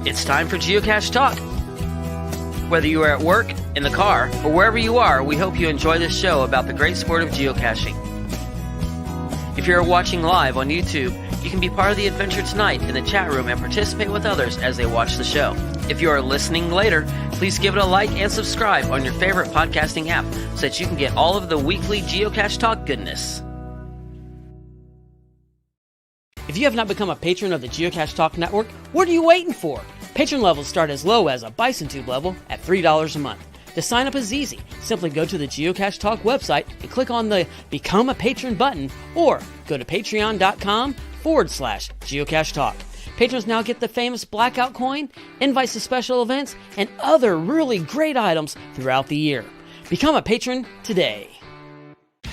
It's time for Geocache Talk. Whether you are at work, in the car, or wherever you are, we hope you enjoy this show about the great sport of geocaching. If you're watching live on YouTube, you can be part of the adventure tonight in the chat room and participate with others as they watch the show. If you are listening later, please give it a like and subscribe on your favorite podcasting app so that you can get all of the weekly Geocache Talk goodness. If you have not become a patron of the Geocache Talk Network, what are you waiting for? Patron levels start as low as a Bison Tube level at $3 a month. To sign up is easy. Simply go to the Geocache Talk website and click on the Become a Patron button, or go to patreon.com/Geocache Talk. Patrons now get the famous Blackout coin, invites to special events, and other really great items throughout the year. Become a patron today.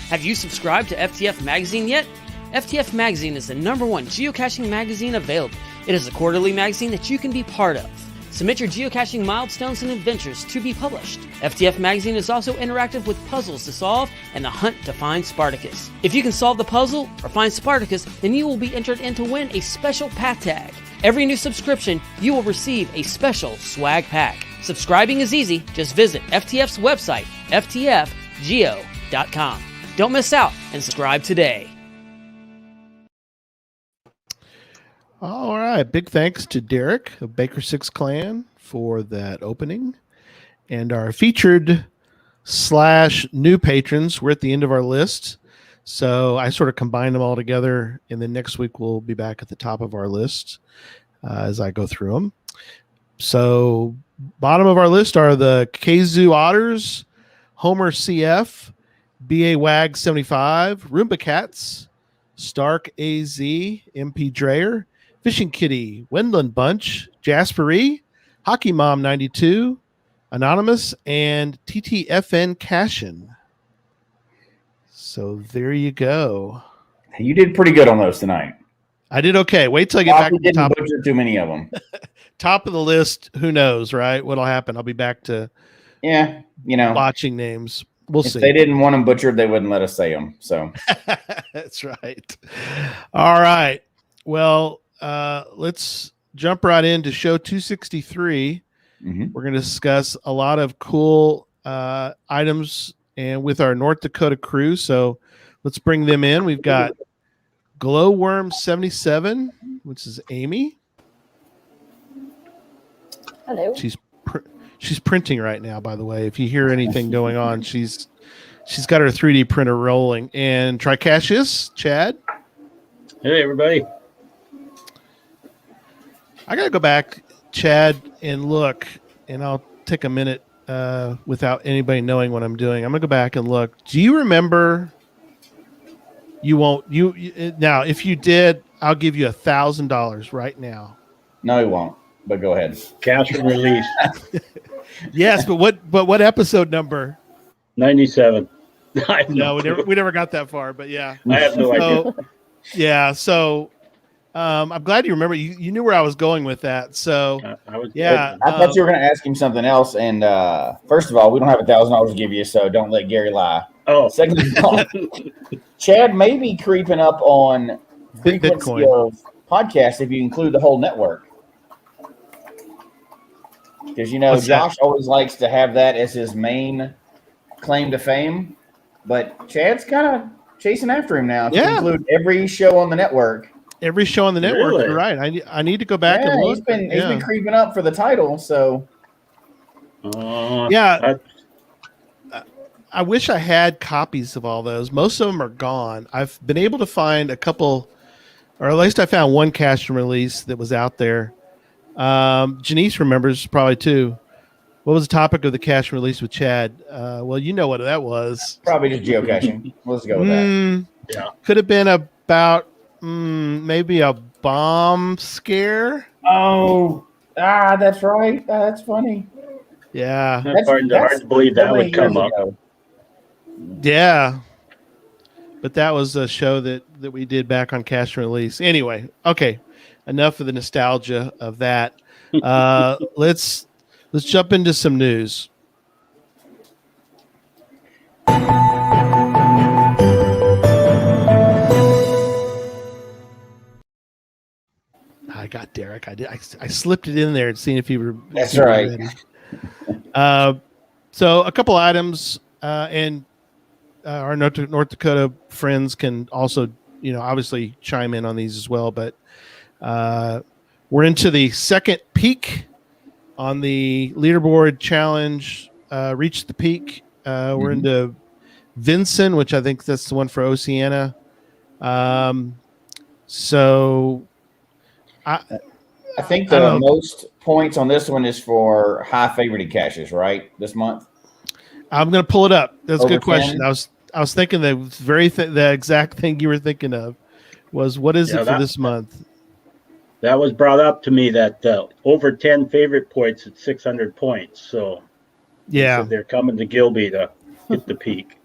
Have you subscribed to FTF Magazine yet? FTF Magazine is the #1 geocaching magazine available. It is a quarterly magazine that you can be part of. Submit your geocaching milestones and adventures to be published. FTF Magazine is also interactive with puzzles to solve and the hunt to find Spartacus. If you can solve the puzzle or find Spartacus, then you will be entered in to win a special pack tag. Every new subscription, you will receive a special swag pack. Subscribing is easy. Just visit FTF's website, ftfgeo.com. Don't miss out and subscribe today. All right. Big thanks to Derek of Baker Six Clan for that opening. And our featured / new patrons, we're at the end of our list. So I sort of combined them all together. And then next week we'll be back at the top of our list as I go through them. So bottom of our list are the Kazoo Otters, Homer CF, BA Wag 75, Roomba Cats, Stark AZ, MP Dreyer, Fishing Kitty, Wendland Bunch, Jaspery, Hockey Mom 92, Anonymous, and TTFN Cashin. So there you go. You did pretty good on those tonight. I did okay. Wait till I get back to the top. Butcher too many of them. Top of the list. Who knows, right? What'll happen? I'll be back to watching names. We'll see. If they didn't want them butchered, they wouldn't let us say them. So that's right. All right. Well, let's jump right into show 263. Mm-hmm. We're going to discuss a lot of cool items and with our North Dakota crew. So let's bring them in. We've got Glowworm 77, which is Amy. Hello. She's printing right now, by the way. If you hear anything going on, she's got her 3D printer rolling. And Tricacheus, Chad. Hey, everybody. I got to go back, Chad, and look, and I'll take a minute without anybody knowing what I'm doing. I'm going to go back and look. Do you remember? You won't. Now, if you did, I'll give you $1,000 right now. No, he won't. But go ahead. Cash and release. Yes, but what episode number? 97. No, we never got that far, but yeah. I have no idea. Yeah, so I'm glad you remember. You knew where I was going with that. So I thought you were going to ask him something else. And first of all, we don't have $1,000 to give you, so don't let Gary lie. Oh, second of all, Chad may be creeping up on frequency Bitcoin of podcasts if you include the whole network. Because, Josh always likes to have that as his main claim to fame. But Chad's kind of chasing after him now to include every show on the network. Every show on the network, really? You're right. I need to go back and look. He's been creeping up for the title, so. I wish I had copies of all those. Most of them are gone. I've been able to find a couple, or at least I found one cache and release that was out there. Janice remembers probably too. What was the topic of the cache and release with Chad? Well, you know what that was. Probably just geocaching. Let's go with that. Yeah. Could have been about maybe a bomb scare. Oh, that's right. That's funny. Yeah. That's hard to believe that would come up. Yeah. But that was a show that we did back on Cache and Release. Anyway, okay. Enough of the nostalgia of that. Let's jump into some news. I got Derek. I did. I slipped it in there and seeing if you were. That's right. Ready. So a couple items, and our North Dakota friends can also, obviously chime in on these as well. But we're into the second peak on the leaderboard challenge. Reach the peak. We're into Vinson, which I think that's the one for Oceania. So I think the most points on this one is for high favorited caches, right? This month. I'm going to pull it up. That's Over a good question. 10? I was thinking the exact thing you were thinking of was what is it for this month? That was brought up to me that over 10 favorite points at 600 points. So yeah, they're coming to Gilby to hit the peak.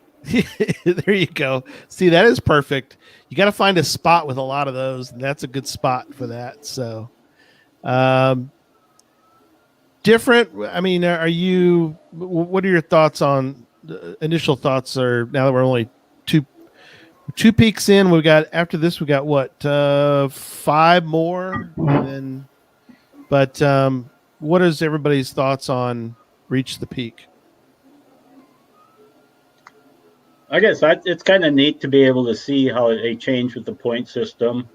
There you go. See, that is perfect. You got to find a spot with a lot of those, and that's a good spot for that. So, different. I mean, what are your thoughts on initial thoughts? Are now that we're only two peaks in, after this we got what 5 more, and then. But what is everybody's thoughts on Reach the Peak? I guess it's kind of neat to be able to see how they change with the point system.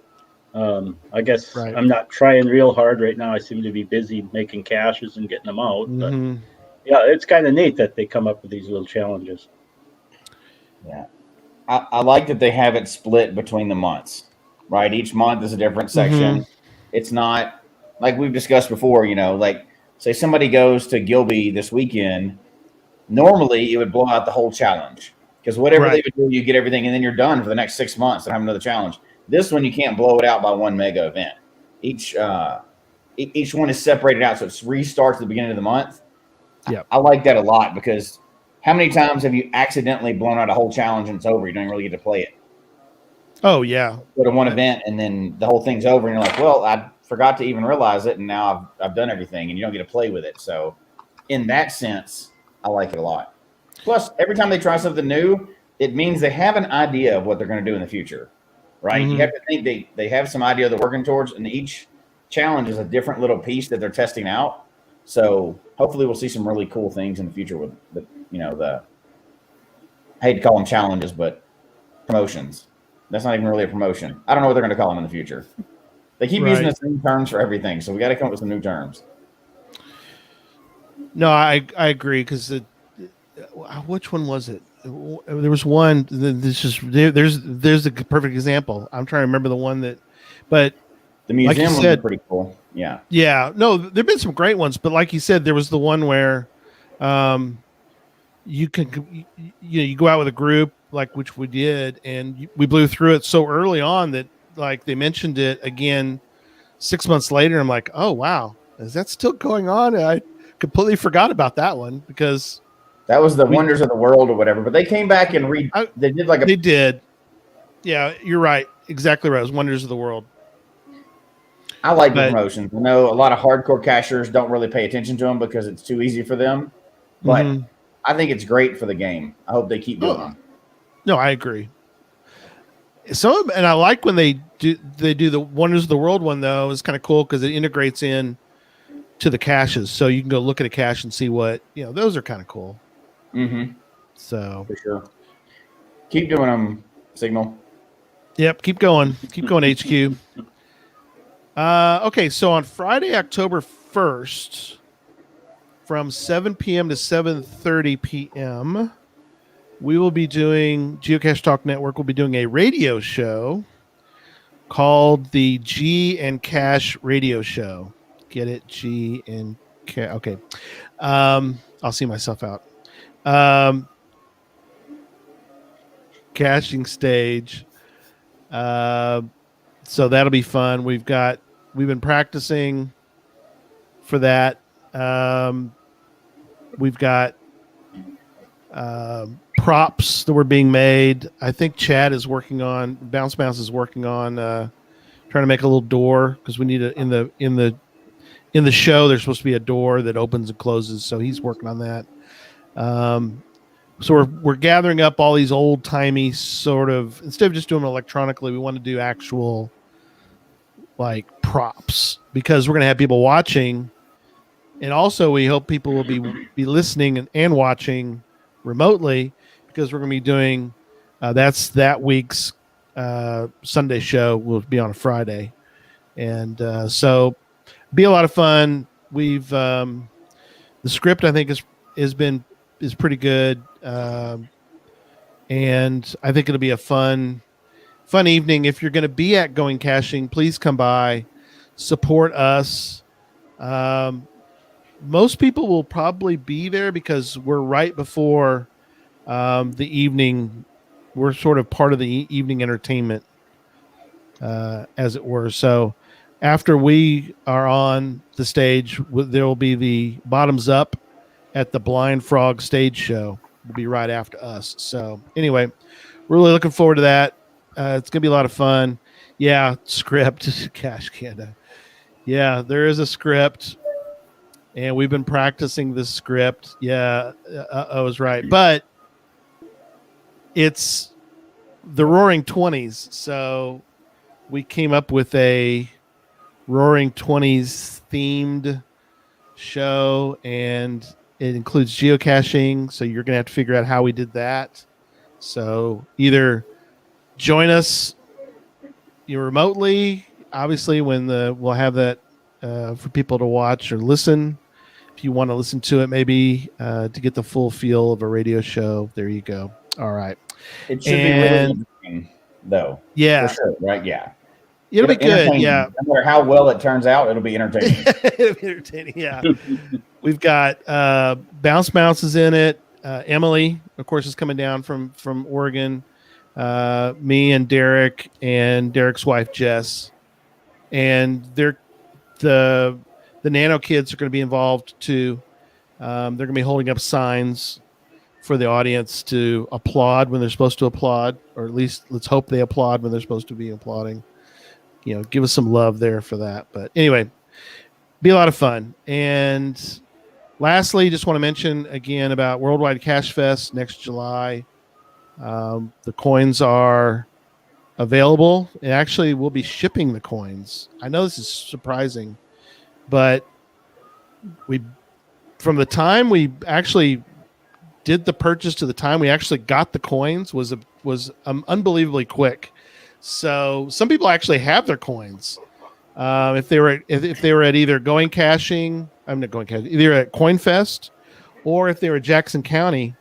I guess right. I'm not trying real hard right now. I seem to be busy making caches and getting them out. But yeah, it's kind of neat that they come up with these little challenges. Yeah. I like that they have it split between the months, right? Each month is a different section. It's not like we've discussed before, like say somebody goes to Gilby this weekend, normally it would blow out the whole challenge. Because whatever they would do, you get everything, and then you're done for the next 6 months and have another challenge. This one, you can't blow it out by one mega event. Each one is separated out, so it restarts at the beginning of the month. Yeah, I like that a lot because how many times have you accidentally blown out a whole challenge and it's over? You don't really get to play it. Oh, yeah. Go to one event, and then the whole thing's over, and you're like, well, I forgot to even realize it, and now I've done everything, and you don't get to play with it. So in that sense, I like it a lot. Plus, every time they try something new, it means they have an idea of what they're going to do in the future, right? You have to think they have some idea they're working towards, and each challenge is a different little piece that they're testing out. So hopefully we'll see some really cool things in the future with the I hate to call them challenges, but promotions. That's not even really a promotion. I don't know what they're going to call them in the future. They keep using the same terms for everything, so we got to come up with some new terms. No, I agree because which one was it? There was one. There's a perfect example. I'm trying to remember the one but the museum was pretty cool. Yeah. Yeah. No, there've been some great ones, but like you said, there was the one where, you go out with a group which we did, and we blew through it so early on that like they mentioned it again 6 months later. I'm like, oh wow, is that still going on? And I completely forgot about that one because. That was the Wonders of the World or whatever, but they came back and they did like They did. Yeah, you're right. Exactly right. It was Wonders of the World. I like the promotions. I know a lot of hardcore cachers don't really pay attention to them because it's too easy for them, but I think it's great for the game. I hope they keep doing them. No, I agree. And I like when they do the Wonders of the World one though. It's kind of cool because it integrates in to the caches, so you can go look at a cache and see what those are kind of cool. So for sure, keep doing them, Signal. Yep, keep going, HQ. Okay, so on Friday, October 1st, from 7 p.m. to 7:30 p.m., we will be doing Geocache Talk Network. Will be doing a radio show called the G and Cache Radio Show. Get it? G and Cache. Okay. I'll see myself out. Caching stage. So that'll be fun. We've been practicing for that. We've got props that were being made. I think Chad is working on Bounce is working on trying to make a little door because we need in the show there's supposed to be a door that opens and closes, so he's working on that. So we're gathering up all these old timey sort of, instead of just doing them electronically, we want to do actual like props because we're going to have people watching, and also we hope people will be listening and watching remotely, because we're going to be doing that's that week's Sunday show will be on a Friday, and so be a lot of fun. We've the script I think is pretty good, and I think it'll be a fun evening. If you're going to be at Going Caching, please come by, support us. Most people will probably be there because we're right before the evening. We're sort of part of the evening entertainment, as it were. So after we are on the stage, there will be the Bottoms Up at the Blind Frog stage show. Will be right after us. So anyway, really looking forward to that. It's going to be a lot of fun. Yeah, script, Cache Canada. Yeah, there is a script, and we've been practicing this script. Yeah, I was right. But it's the Roaring 20s, so we came up with a Roaring 20s themed show, and it includes geocaching, so you're going to have to figure out how we did that. So either join us remotely, obviously, when we'll have that for people to watch or listen. If you want to listen to it, maybe to get the full feel of a radio show, there you go. All right. It should be really interesting, though. Yeah. For sure, right? Yeah. It'll be good. Yeah. No matter how well it turns out, it'll be entertaining. It'll be entertaining. Yeah. We've got Bounce is in it. Emily, of course, is coming down from Oregon. Me and Derek and Derek's wife Jess, and the Nano kids are going to be involved too. They're going to be holding up signs for the audience to applaud when they're supposed to applaud, or at least let's hope they applaud when they're supposed to be applauding. Give us some love there for that. But anyway, be a lot of fun. And lastly, just want to mention again about Worldwide Cache Fest next July. The coins are available, and actually we'll be shipping the coins. I know this is surprising, but from the time we actually did the purchase to the time we actually got the coins was unbelievably quick. So some people actually have their coins. If they were at either Going Caching, either at CoinFest, or if they were at Jackson County,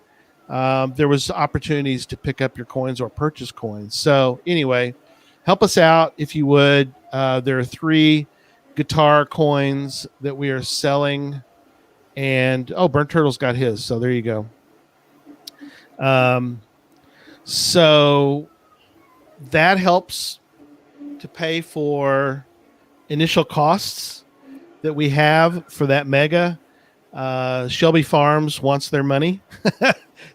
there was opportunities to pick up your coins or purchase coins. So anyway, help us out if you would. There are 3 guitar coins that we are selling, and Burnt Turtle's got his. So there you go. So that helps to pay for initial costs that we have for that mega. Shelby Farms wants their money.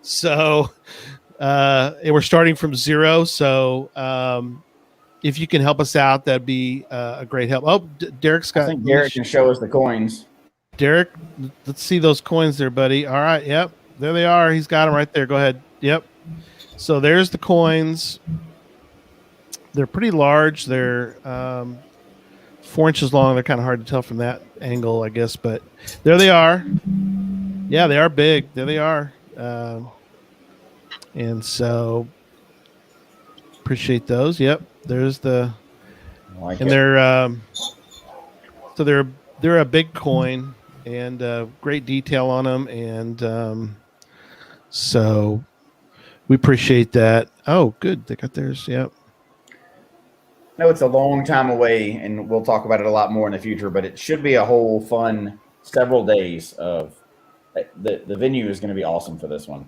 So we're starting from 0. So if you can help us out, that'd be a great help. Derek's got. I think Derek can show us the coins. Derek, let's see those coins there, buddy. All right. Yep. There they are. He's got them right there. Go ahead. Yep. So there's the coins. They're pretty large. They're 4 inches long. They're kind of hard to tell from that angle, I guess. But there they are. Yeah, they are big. There they are. And so appreciate those. Yep. There's the. And they're so they're a big coin, and great detail on them, and so we appreciate that. Oh, good, they got theirs. Yep. No, it's a long time away, and we'll talk about it a lot more in the future. But it should be a whole fun several days of the venue is going to be awesome for this one.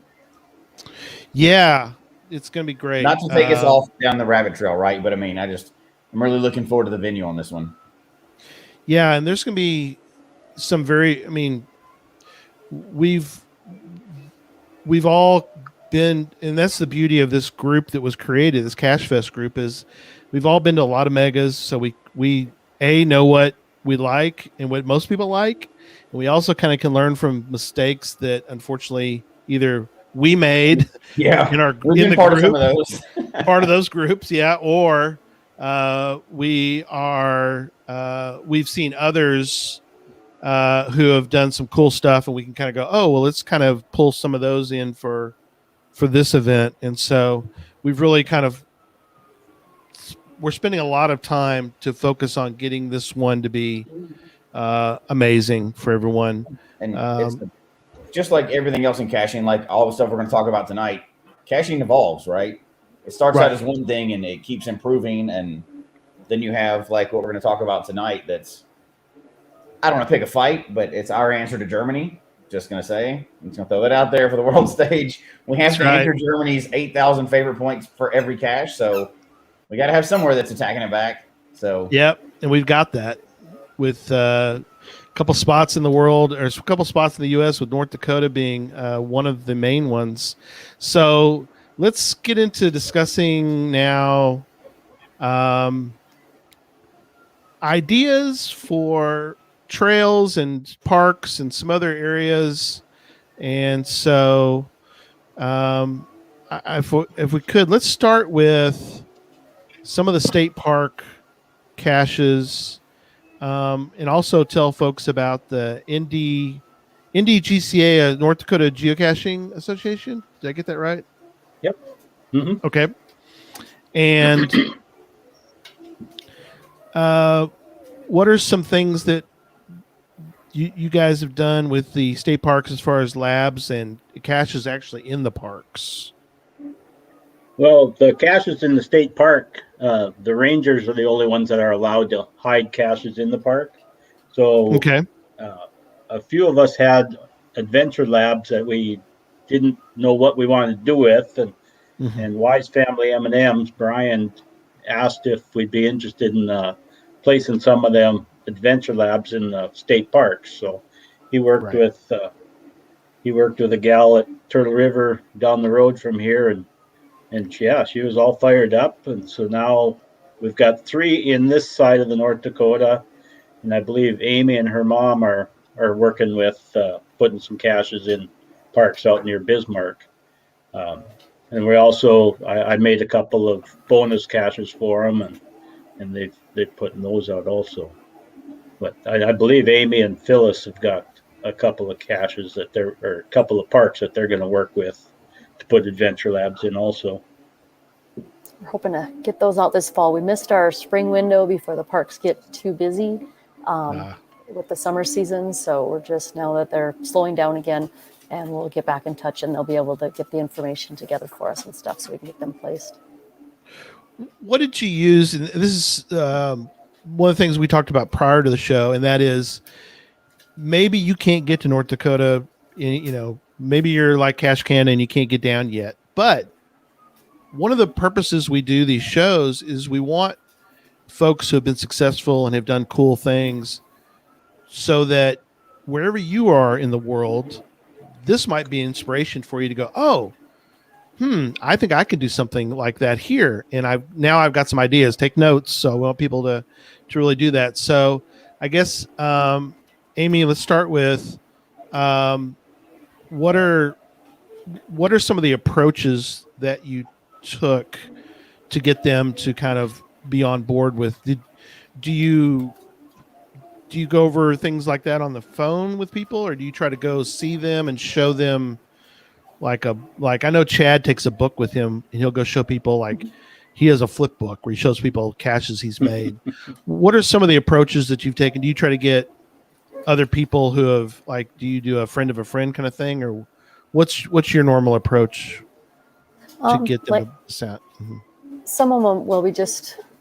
Yeah, it's going to be great. Not to take us off down the rabbit trail, right? But I mean, I'm really looking forward to the venue on this one. Yeah, and there's going to be some we've all been, and that's the beauty of this group that was created, this Cache Fest group, is we've all been to a lot of megas, so we know what we like and what most people like, and we also kind of can learn from mistakes that unfortunately either we made in the part group, of some of those. part of those groups, or We've seen others who have done some cool stuff, and we can kind of go, oh, well, let's kind of pull some of those in for this event. And so we've really we're spending a lot of time to focus on getting this one to be amazing for everyone. And it's just like everything else in caching, like all the stuff we're going to talk about tonight. Caching evolves, right? It starts out as one thing and it keeps improving, and then you have like what we're going to talk about tonight. That's, I don't want to pick a fight, but it's our answer to Germany. Just going to say, I'm just going to throw that out there for the world stage. We have to enter Germany's 8,000 favorite points for every cache, so we got to have somewhere that's attacking it back. So yep, and we've got that with a couple spots in the world, or a couple spots in the U.S., with North Dakota being one of the main ones. So let's get into discussing now ideas for trails and parks and some other areas. And so if we could, let's start with some of the state park caches, and also tell folks about the NDGCA, North Dakota Geocaching Association. Did I get that right? Yep. Mm-hmm. Okay. And what are some things that you guys have done with the state parks as far as labs and caches actually in the parks? Well, the caches in the state park, the rangers are the only ones that are allowed to hide caches in the park. So okay. A few of us had adventure labs that we didn't know what we wanted to do with, and Wise Family M&Ms, Brian asked if we'd be interested in placing some of them adventure labs in the state parks. So he worked with a gal at Turtle River down the road from here, and yeah, she was all fired up. And so now we've got 3 in this side of the North Dakota, and I believe Amy and her mom are working with putting some caches in parks out near Bismarck. And we also, I made a couple of bonus caches for them, and they've putting those out also. But I believe Amy and Phyllis have got a couple of caches or a couple of parks that they're going to work with to put adventure labs in also. We're hoping to get those out this fall. We missed our spring window before the parks get too busy with the summer season. So we're just, now that they're slowing down again, and we'll get back in touch, and they'll be able to get the information together for us and stuff so we can get them placed. What did you use? And this is one of the things we talked about prior to the show, and that is maybe you can't get to North Dakota. Maybe you're like Cache Canada and you can't get down yet. But one of the purposes we do these shows is we want folks who have been successful and have done cool things, so that wherever you are in the world, this might be inspiration for you to go, oh, I think I could do something like that here. And I've got some ideas. Take notes. So I want people to really do that. So I guess, Amy, let's start with what are some of the approaches that you took to get them to kind of be on board with? Do you go over things like that on the phone with people, or do you try to go see them and show them like I know Chad takes a book with him and he'll go show people, like he has a flip book where he shows people caches he's made. What are some of the approaches that you've taken? Do you try to get other people who have, like, do you do a friend of a friend kind of thing, or what's your normal approach to get them to send? Some of them, well,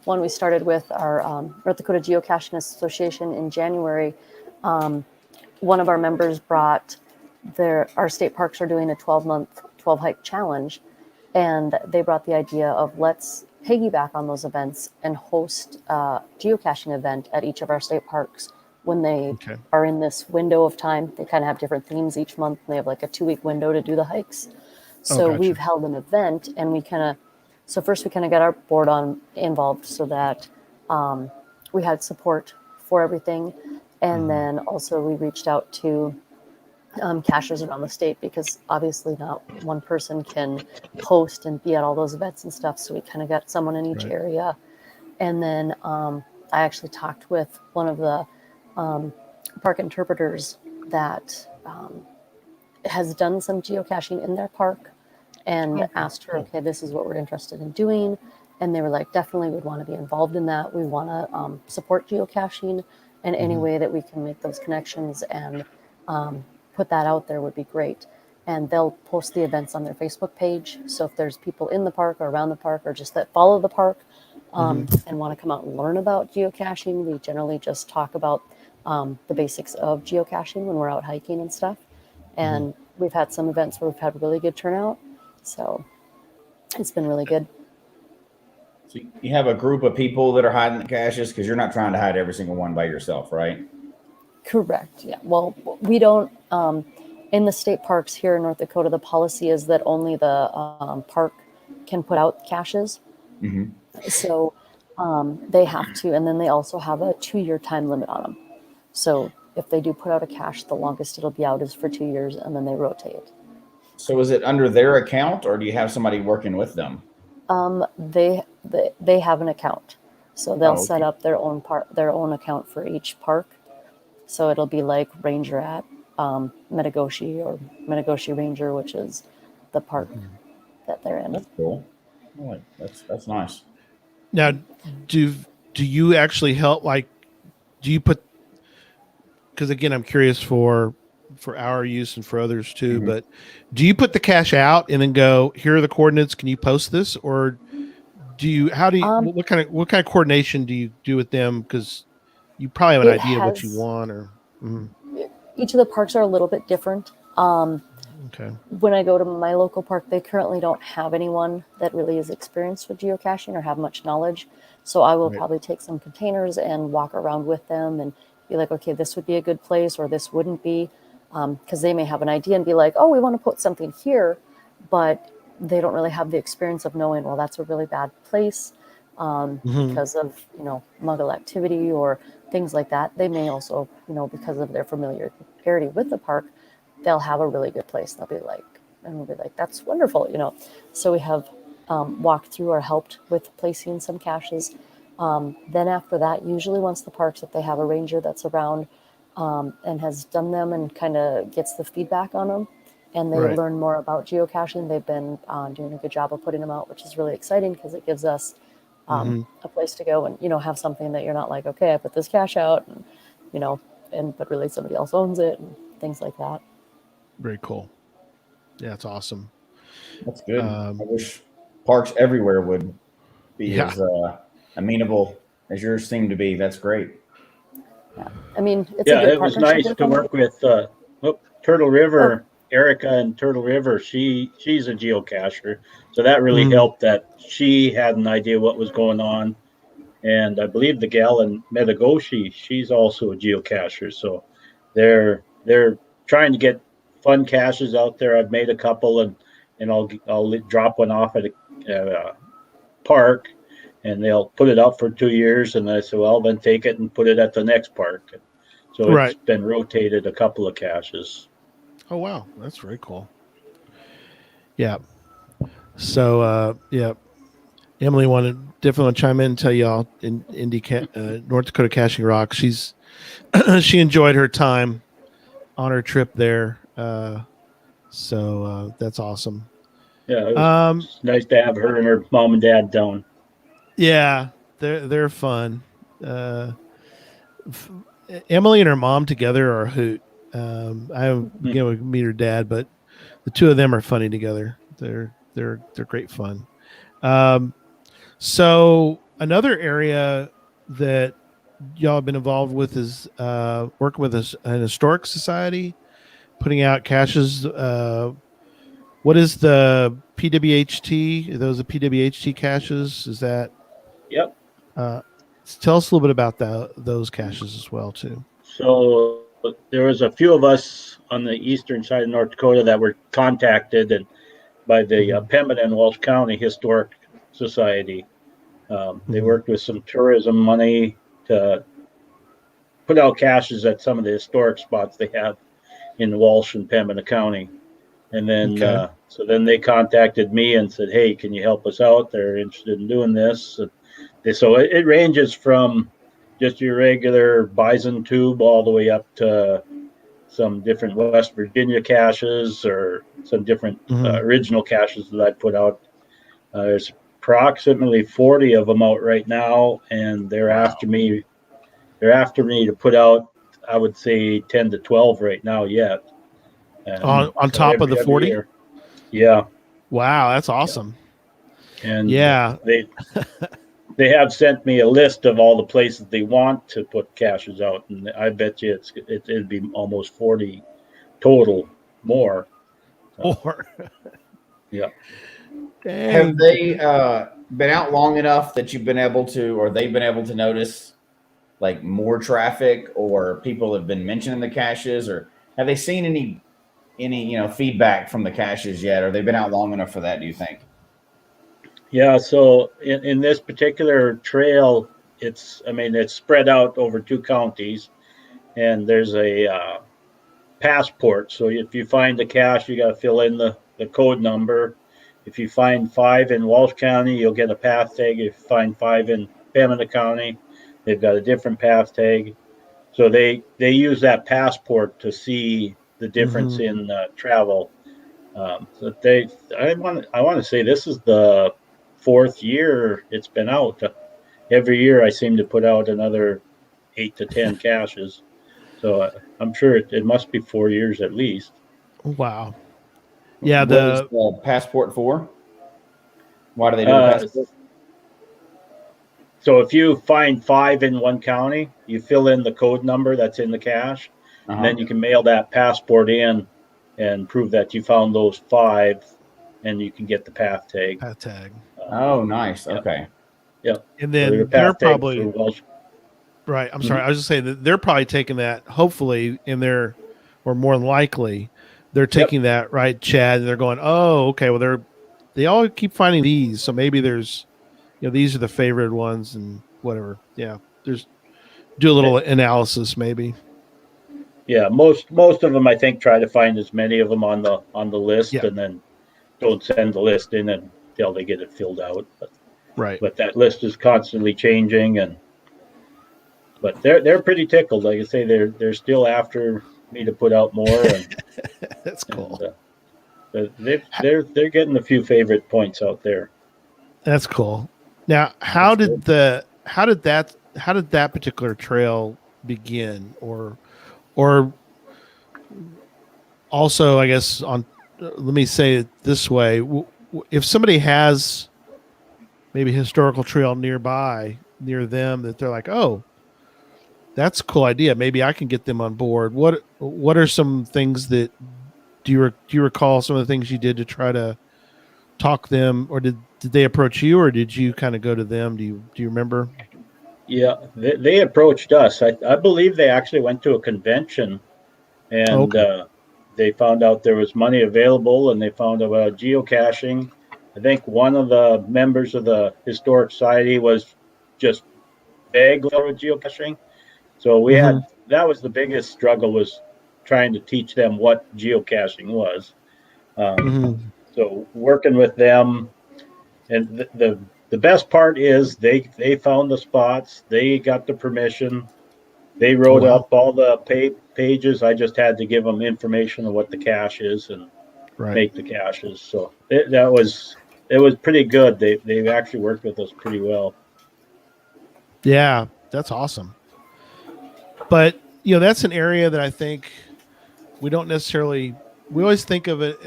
one we started with our North Dakota Geocaching Association in January. One of our members brought our state parks are doing a 12-month 12-hike challenge, and they brought the idea of let's piggyback on those events and host a geocaching event at each of our state parks when they are in this window of time. They kind of have different themes each month, and they have like a 2-week window to do the hikes. So we've held an event, and first we kind of got our board involved so that we had support for everything. And then also we reached out to cachers around the state, because obviously not one person can host and be at all those events and stuff. So we kind of got someone in each area. And then I actually talked with one of the park interpreters that has done some geocaching in their park, and asked her, okay, this is what we're interested in doing. And they were like, definitely would want to be involved in that. We want to support geocaching in any way that we can make those connections and put that out there would be great. And they'll post the events on their Facebook page. So if there's people in the park or around the park or just that follow the park and want to come out and learn about geocaching, we generally just talk about the basics of geocaching when we're out hiking and stuff. And we've had some events where we've had really good turnout. So it's been really good. So you have a group of people that are hiding the caches, because you're not trying to hide every single one by yourself, right? Correct. Yeah. Well, we don't, in the state parks here in North Dakota, the policy is that only the park can put out caches. So they have to, and then they also have a 2-year time limit on them. So if they do put out a cache, the longest it'll be out is for 2 years, and then they rotate. So is it under their account, or do you have somebody working with them? They have an account, so they'll set up their own account for each park. So it'll be like Ranger at Metagoshi or Metagoshi Ranger, which is the park that they're in. That's cool. Oh, that's nice. Now, do you actually help? Like, do you put? Because again, I'm curious for our use and for others too. But do you put the cache out and then go, here are the coordinates? Can you post this, or do you? How do you? What kind of coordination do you do with them? Because you probably have an idea of what you want, or each of the parks are a little bit different. Okay. When I go to my local park, they currently don't have anyone that really is experienced with geocaching or have much knowledge. So I will probably take some containers and walk around with them and be like, okay, this would be a good place, or this wouldn't be, because they may have an idea and be like, oh, we want to put something here, but they don't really have the experience of knowing, well, that's a really bad place because of, Muggle activity or things like that. They may also, because of their familiarity with the park, they'll have a really good place. They'll be like, and we'll be like, that's wonderful, So we have walked through or helped with placing some caches. Then after that, usually once the parks, if they have a ranger that's around and has done them and kind of gets the feedback on them, and they learn more about geocaching, they've been doing a good job of putting them out, which is really exciting because it gives us a place to go and, have something that you're not like, okay, I put this cache out and, but really somebody else owns it and things like that. Very cool. Yeah, it's awesome. That's good. I wish parks everywhere would be as amenable as yours seem to be. That's great. Yeah, I mean, it's a good it was nice to work with Turtle River. Erica in Turtle River, she's a geocacher, so that really helped that she had an idea what was going on. And I believe the gal in Metagoshi, she's also a geocacher, so they're trying to get fun caches out there. I've made a couple, and I'll drop one off at a park, and they'll put it up for 2 years, and I say, well, then take it and put it at the next park. So it's been rotated a couple of caches. Oh, wow. That's very cool. Yeah. So, Emily definitely want to chime in and tell y'all in North Dakota Caching Rock, she enjoyed her time on her trip there. So that's awesome. Yeah. It was nice to have her and her mom and dad down. Yeah. They're fun. Emily and her mom together are a hoot. I haven't been able to meet her dad, but the two of them are funny together. They're great fun. So another area that y'all have been involved with is working with an historic society, putting out caches. What is the PWHT? Are those the PWHT caches? Is that? Yep. Tell us a little bit about those caches as well too. So there was a few of us on the eastern side of North Dakota that were contacted by the Pembina and Walsh County Historic Society. They worked with some tourism money to put out caches at some of the historic spots they have in Walsh and Pembina County. And then, so then they contacted me and said, hey, can you help us out? They're interested in doing this. And So it ranges from just your regular bison tube all the way up to some different West Virginia caches or some different original caches that I put out. There's approximately 40 of them out right now, and they're after me. They're after me to put out, I would say, 10 to 12 right now yet. On top of the 40? Yeah. Wow, that's awesome. And they have sent me a list of all the places they want to put caches out, and I bet you it'd be almost 40 total more. More. Yeah. Dang. Have they been out long enough that you've been able to, or they've been able to notice like more traffic, or people have been mentioning the caches, or have they seen any feedback from the caches yet? Or they've been out long enough for that, do you think? Yeah, so in this particular trail, it's spread out over 2 counties, and there's a passport. So if you find a cache, you got to fill in the code number. If you find 5 in Walsh County, you'll get a path tag. If you find 5 in Pembina County, they've got a different path tag. So they use that passport to see the difference in travel. So I want to say this is the 4th year it's been out. Every year I seem to put out another 8 to 10 caches. So I'm sure it must be 4 years at least. Wow. Yeah. What is the passport for? Why do they do the passport? So if you find 5 in one county, you fill in the code number that's in the cache, and then you can mail that passport in and prove that you found those 5, and you can get the path tag. Path tag. Oh, nice. Okay. Yep. And then they're probably right. I'm sorry. I was just saying that they're probably taking that, hopefully, or more than likely, they're taking that, right, Chad, and they're going, oh, okay, well, they all keep finding these, so maybe there's, these are the favorite ones and whatever. Yeah, do a little analysis, maybe. Yeah, most of them, I think, try to find as many of them on the list, and then don't send the list in until they get it filled out. But that list is constantly changing, but they're pretty tickled. Like I say, they're still after me to put out more. And, that's cool. And, they're getting a few favorite points out there. That's cool. Now, how did that particular trail begin, or also, I guess let me say it this way: if somebody has maybe a historical trail near them that they're like, oh, that's a cool idea, maybe I can get them on board. What are some things that do you recall some of the things you did to try to talk them, or did they approach you, or did you kind of go to them? Do you remember? Yeah, they approached us. I believe they actually went to a convention, and they found out there was money available, and they found out about geocaching. I think one of the members of the Historic Society was just vague with geocaching. So we had, that was the biggest struggle, was trying to teach them what geocaching was. So working with them, and the best part is they found the spots, they got the permission, they wrote up all the pages. I just had to give them information on what the cache is and make the caches. So it was pretty good. They actually worked with us pretty well. Yeah, that's awesome. But that's an area that I think we don't necessarily. We always think of it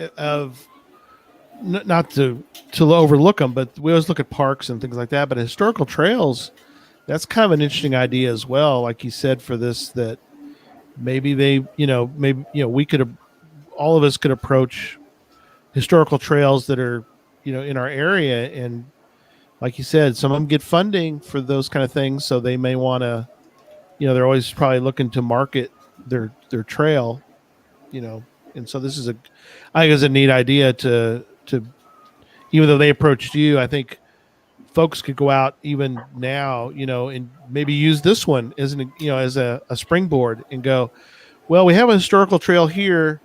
not to overlook them, but we always look at parks and things like that. But historical trails, that's kind of an interesting idea as well. Like you said, for this, that maybe we could, all of us could approach historical trails that are, in our area. And like you said, some of them get funding for those kind of things. So they may want to, they're always probably looking to market their trail, and so this is I think it's a neat idea to, even though they approached you, I think folks could go out even now, and maybe use this one as as a springboard and go, well, we have a historical trail here.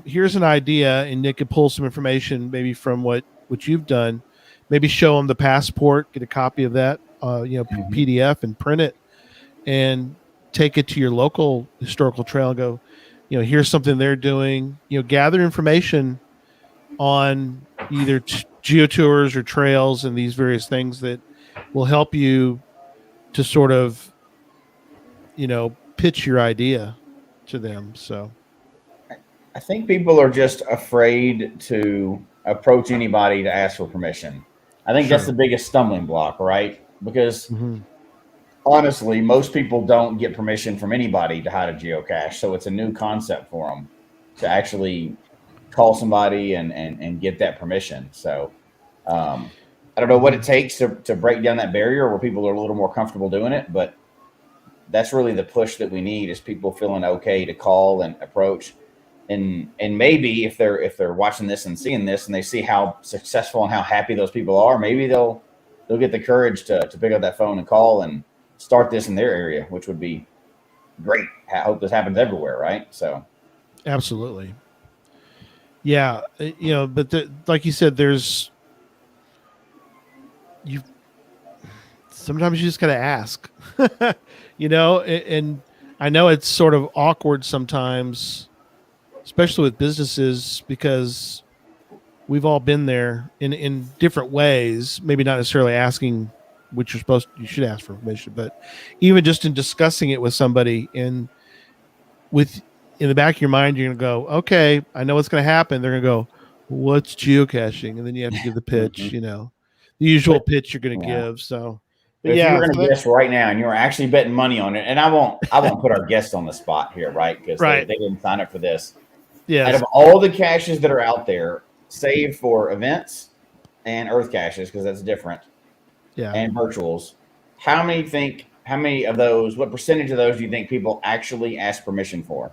Here's an idea, and they could pull some information maybe from what you've done, maybe show them the passport, get a copy of that PDF and print it and take it to your local historical trail and go, here's something they're doing. Gather information on either geotours or trails and these various things that will help you to sort of, pitch your idea to them. So I think people are just afraid to approach anybody to ask for permission. I think that's the biggest stumbling block, right? Because honestly, most people don't get permission from anybody to hide a geocache. So it's a new concept for them to actually call somebody and get that permission. So I don't know what it takes to break down that barrier where people are a little more comfortable doing it, but that's really the push that we need, is people feeling okay to call and approach. And maybe if they're watching this and seeing this and they see how successful and how happy those people are, maybe they'll get the courage to pick up that phone and call and start this in their area, which would be great. I hope this happens everywhere, right? So absolutely. Yeah, but like you said, sometimes you just got to ask, and I know it's sort of awkward sometimes, especially with businesses, because we've all been there in different ways, maybe not necessarily asking what you should ask for permission, but even just in discussing it with somebody in the back of your mind, you're going to go, okay, I know what's going to happen. They're going to go, what's geocaching? And then you have to give the pitch, the usual pitch you're going to give. So, if you were going to guess right now and you were actually betting money on it, and I won't put our guests on the spot here, right? Because they didn't sign up for this. Yeah. Out of all the caches that are out there, save for events and earth caches, because that's different. Yeah. And virtuals, how many of those, what percentage of those do you think people actually ask permission for?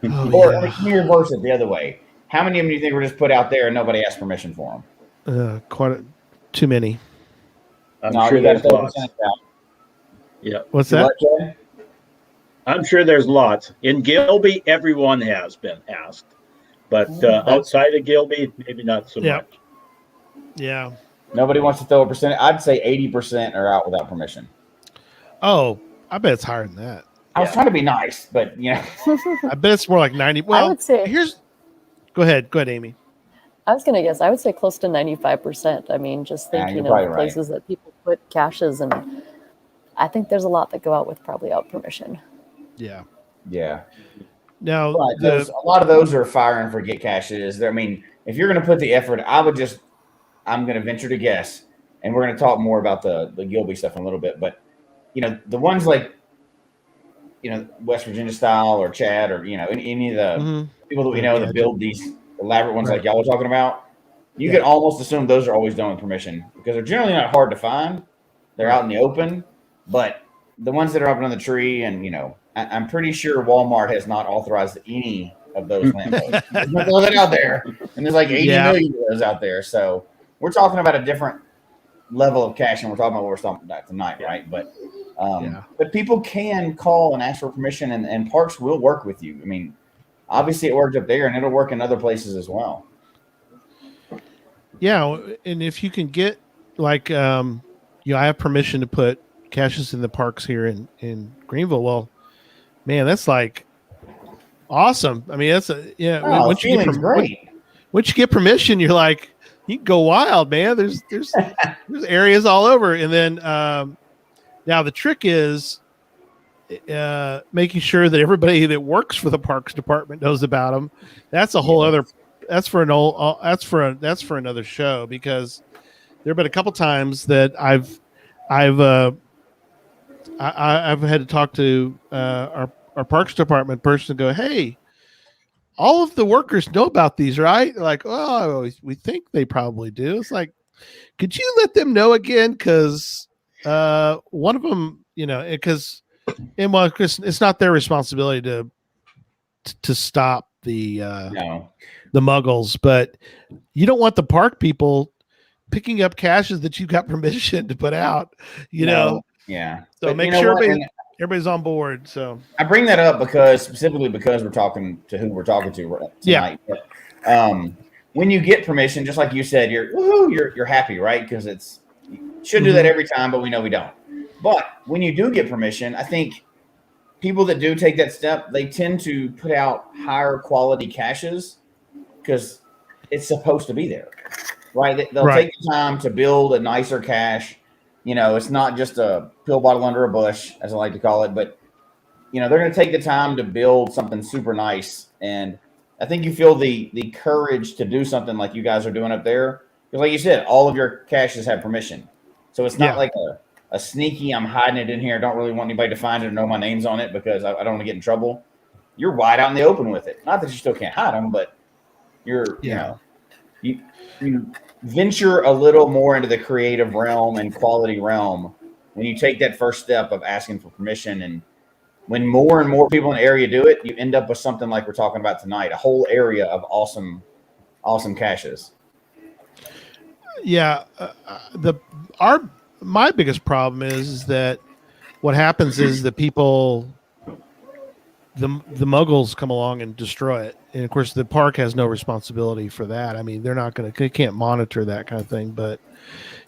Or can you reverse it the other way? How many of them do you think were just put out there and nobody asked permission for them? Too many. I'm sure there's lots. Yeah. What's that? I'm sure there's lots. In Gilby, everyone has been asked, but outside of Gilby, maybe not so much. Yeah. Nobody wants to throw a percentage. I'd say 80% are out without permission. Oh, I bet it's higher than that. I was trying to be nice, but I bet it's more like 90. Well, I would say Go ahead, Amy. I was going to guess. I would say close to 95%. I mean, just thinking of places that people put caches, and I think there's a lot that go out without permission. Yeah. Yeah. Now, a lot of those are fire and forget caches. I mean, if you're going to put the effort, I'm going to venture to guess, and we're going to talk more about the Gilby stuff in a little bit, but the ones like West Virginia style or Chad or any of the people that we know that build these elaborate ones like y'all were talking about, you can almost assume those are always done with permission, because they're generally not hard to find. They're out in the open, but the ones that are up on the tree, and I'm pretty sure Walmart has not authorized any of those lampposts. There's nothing out there, and there's like 80 million of those out there. So we're talking about a different level of cache, and we're talking about what we're talking about tonight, right? But people can call and ask for permission, and parks will work with you. I mean, obviously it worked up there, and it'll work in other places as well. Yeah, and if you can get like, I have permission to put caches in the parks here in Greenville. Well, man, that's like awesome. I mean, that's once you get permission, you're like, you can go wild, man. There's areas all over, and then now the trick is making sure that everybody that works for the parks department knows about them. That's a whole other. That's for another show, because there have been a couple times that I've had to talk to our parks department person and go, hey, all of the workers know about these, right? Like, oh, we think they probably do. It's like, could you let them know again? Because one of them, because it's not their responsibility to stop the muggles, but you don't want the park people picking up caches that you got permission to put out, know. Yeah. So but make sure everybody's on board. So I bring that up because we're talking to who we're talking to tonight. Yeah. But, when you get permission, just like you said, you're happy, right? Because Should do that every time, but we know we don't. But when you do get permission, I think people that do take that step, they tend to put out higher quality caches because it's supposed to be there, right? They'll take the time to build a nicer cache. You know, it's not just a pill bottle under a bush, as I like to call it, but you know, they're going to take the time to build something super nice. And I think you feel the courage to do something like you guys are doing up there. Because like you said, all of your caches have permission. So it's not like a sneaky, I'm hiding it in here. I don't really want anybody to find it or know my name's on it because I don't want to get in trouble. You're wide out in the open with it. Not that you still can't hide them, but you know, you venture a little more into the creative realm and quality realm when you take that first step of asking for permission. And when more and more people in the area do it, you end up with something like we're talking about tonight, a whole area of awesome caches. Yeah. My biggest problem is that what happens is the people, the muggles come along and destroy it. And of course the park has no responsibility for that. I mean, they can't monitor that kind of thing, but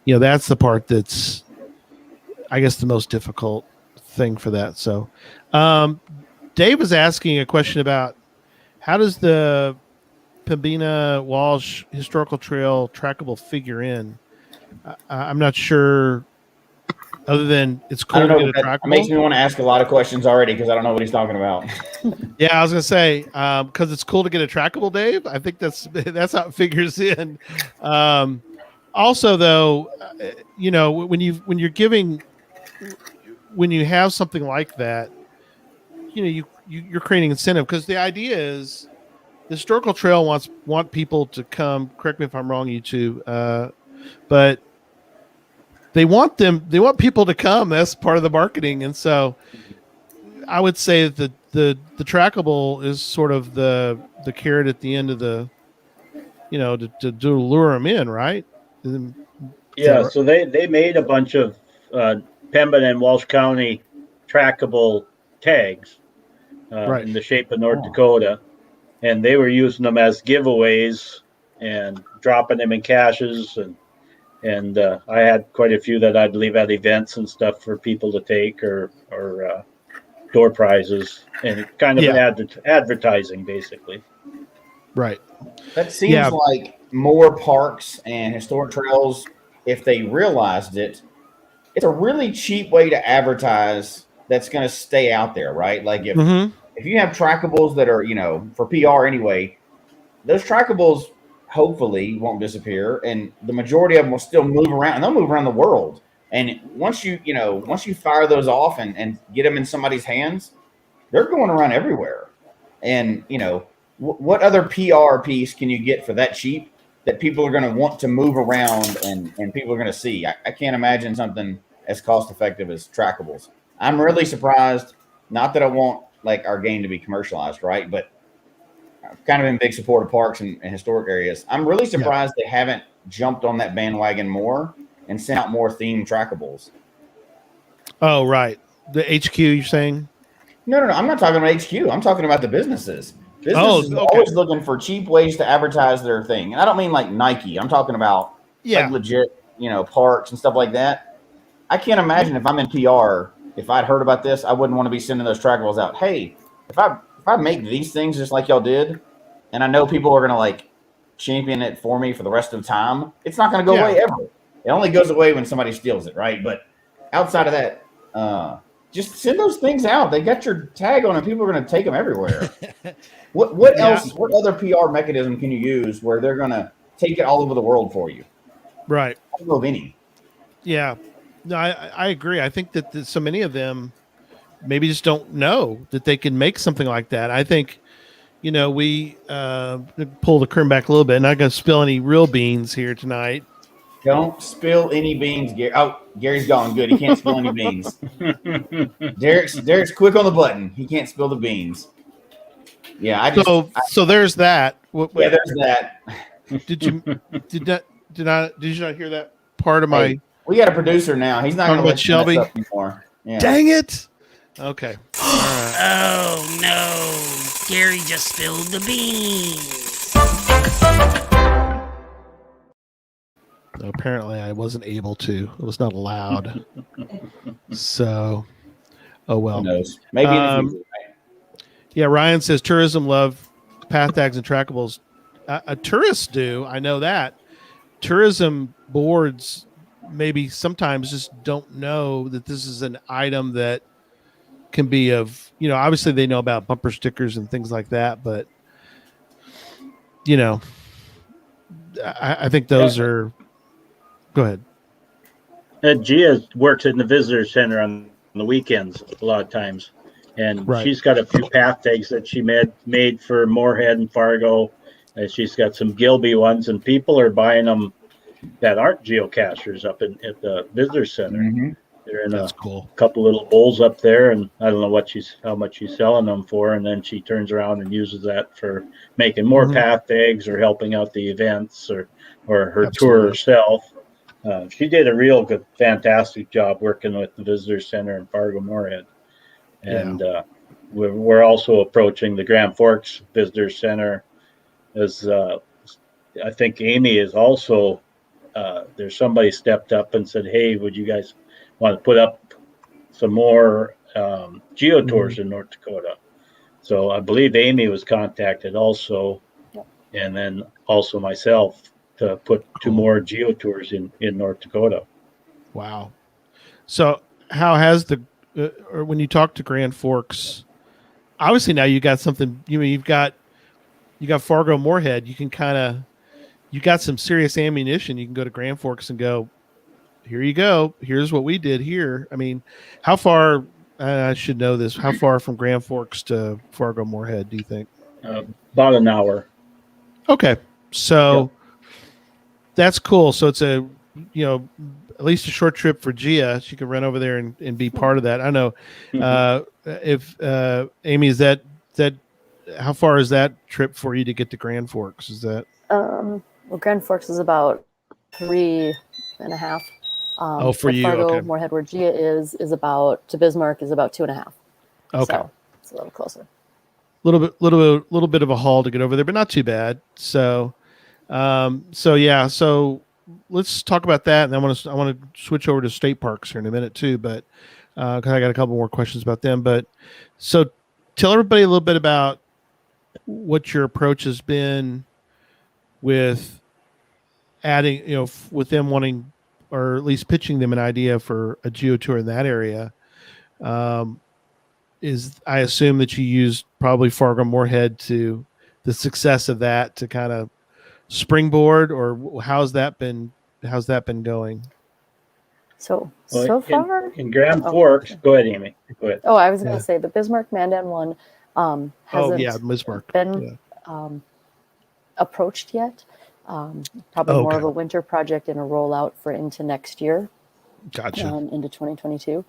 you know, that's the part that's, I guess, the most difficult thing for that. So, Dave was asking a question about how does the Pembina Walsh Historical Trail trackable figure in? I'm not sure. Other than it's cool to get a trackable. It makes me want to ask a lot of questions already because I don't know what he's talking about. Yeah, I was gonna say because it's cool to get a trackable, Dave. I think that's how it figures in. Also, though, you know, when you have something like that, you know, you're creating incentive because the idea is the historical trail want people to come. Correct me if I'm wrong, you two, but they want people to come. That's part of the marketing, and so I would say that the trackable is sort of the carrot at the end of the, you know, to lure them in, right? Yeah, so they made a bunch of Pembina and Walsh County trackable tags in the shape of North Dakota, and they were using them as giveaways and dropping them in caches, and I had quite a few that I'd leave at events and stuff for people to take or door prizes, and kind of an advertising basically. Right. That seems like more parks and historic trails, if they realized it, it's a really cheap way to advertise that's going to stay out there, right? Like if you have trackables that are, you know, for PR anyway, those trackables hopefully won't disappear, and the majority of them will still move around, and they'll move around the world. And once you fire those off and get them in somebody's hands, they're going around everywhere. And, you know, what other PR piece can you get for that cheap that people are going to want to move around and people are going to see? I can't imagine something as cost effective as trackables. I'm really surprised, not that I want like our game to be commercialized, right? But I've kind of been big support of parks and historic areas. I'm really surprised they haven't jumped on that bandwagon more and sent out more themed trackables. Oh, right. The HQ, you're saying? No. I'm not talking about HQ. I'm talking about the businesses. Businesses are always looking for cheap ways to advertise their thing. And I don't mean like Nike. I'm talking about like legit, you know, parks and stuff like that. I can't imagine if I'm in PR, if I'd heard about this, I wouldn't want to be sending those trackables out. Hey, if I make these things just like y'all did, and I know people are going to like champion it for me for the rest of the time, it's not going to go away ever. It only goes away when somebody steals it, right? But outside of that, just send those things out. They got your tag on them. People are going to take them everywhere. What else? What other PR mechanism can you use where they're going to take it all over the world for you? Right. I don't know of any. Yeah. No, I agree. I think that so many of them maybe just don't know that they can make something like that. I think, you know, we pull the curtain back a little bit. Not going to spill any real beans here tonight. Don't spill any beans, Gary. Oh, Gary's gone. Good. He can't spill any beans. Derek's quick on the button. He can't spill the beans. Yeah, so there's that. Yeah, there's that. Did you not hear that part of my? We got a producer now. He's not going to let Shelby up anymore. Yeah. Dang it! Okay. All right. Oh no! Gary just spilled the beans. apparently I wasn't able to. It was not allowed. So, oh well. Who knows? Maybe in the future. Right? Yeah, Ryan says tourism love path tags and trackables. Tourists do. I know that. Tourism boards maybe sometimes just don't know that this is an item that can be of, obviously they know about bumper stickers and things like that, but I think those are. Go ahead. Gia works in the visitor center on the weekends a lot of times, and Right. she's got a few path tags that she made for Moorhead and Fargo. She's got some Gilby ones, and people are buying them that aren't geocachers up at the visitor center. Mm-hmm. They're in That's a cool. couple little bowls up there, and I don't know how much she's selling them for, and then she turns around and uses that for making more path tags or helping out the events or her tour herself. She did a real good, fantastic job working with the visitor center in Fargo Moorhead, and we're also approaching the Grand Forks Visitor Center. As I think Amy is also there's somebody stepped up and said, "Hey, would you guys want to put up some more geotours in North Dakota?" So I believe Amy was contacted also, and then also myself to put two more geotours in North Dakota. Wow. So how has or when you talk to Grand Forks, obviously now you got something, you've got Fargo Moorhead, you can you got some serious ammunition. You can go to Grand Forks and go, here you go. Here's what we did here. I mean, how far, I should know this, how far from Grand Forks to Fargo Moorhead do you think? About an hour. Okay. So that's cool. So it's at least a short trip for Gia. She can run over there and be part of that. I know. If Amy, is that how far is that trip for you to get to Grand Forks? Is that? Well, Grand Forks is about 3.5. For you, Fargo, okay. Moorhead, where Gia is about to Bismarck is about 2.5. Okay, so it's a little closer. Little bit of a haul to get over there, but not too bad. So let's talk about that, and I want to switch over to state parks here in a minute too, but because I got a couple more questions about them. But so tell everybody a little bit about what your approach has been with adding, with them wanting, or at least pitching them an idea for a geotour in that area. I assume that you used probably Fargo Moorhead to the success of that to kind of springboard, or how's that been going? So far in Grand Forks, go ahead, Amy. Go ahead. I was going to say the Bismarck Mandan one hasn't Bismarck been approached yet. Probably more of a winter project and a rollout for into next year. Gotcha. Into 2022.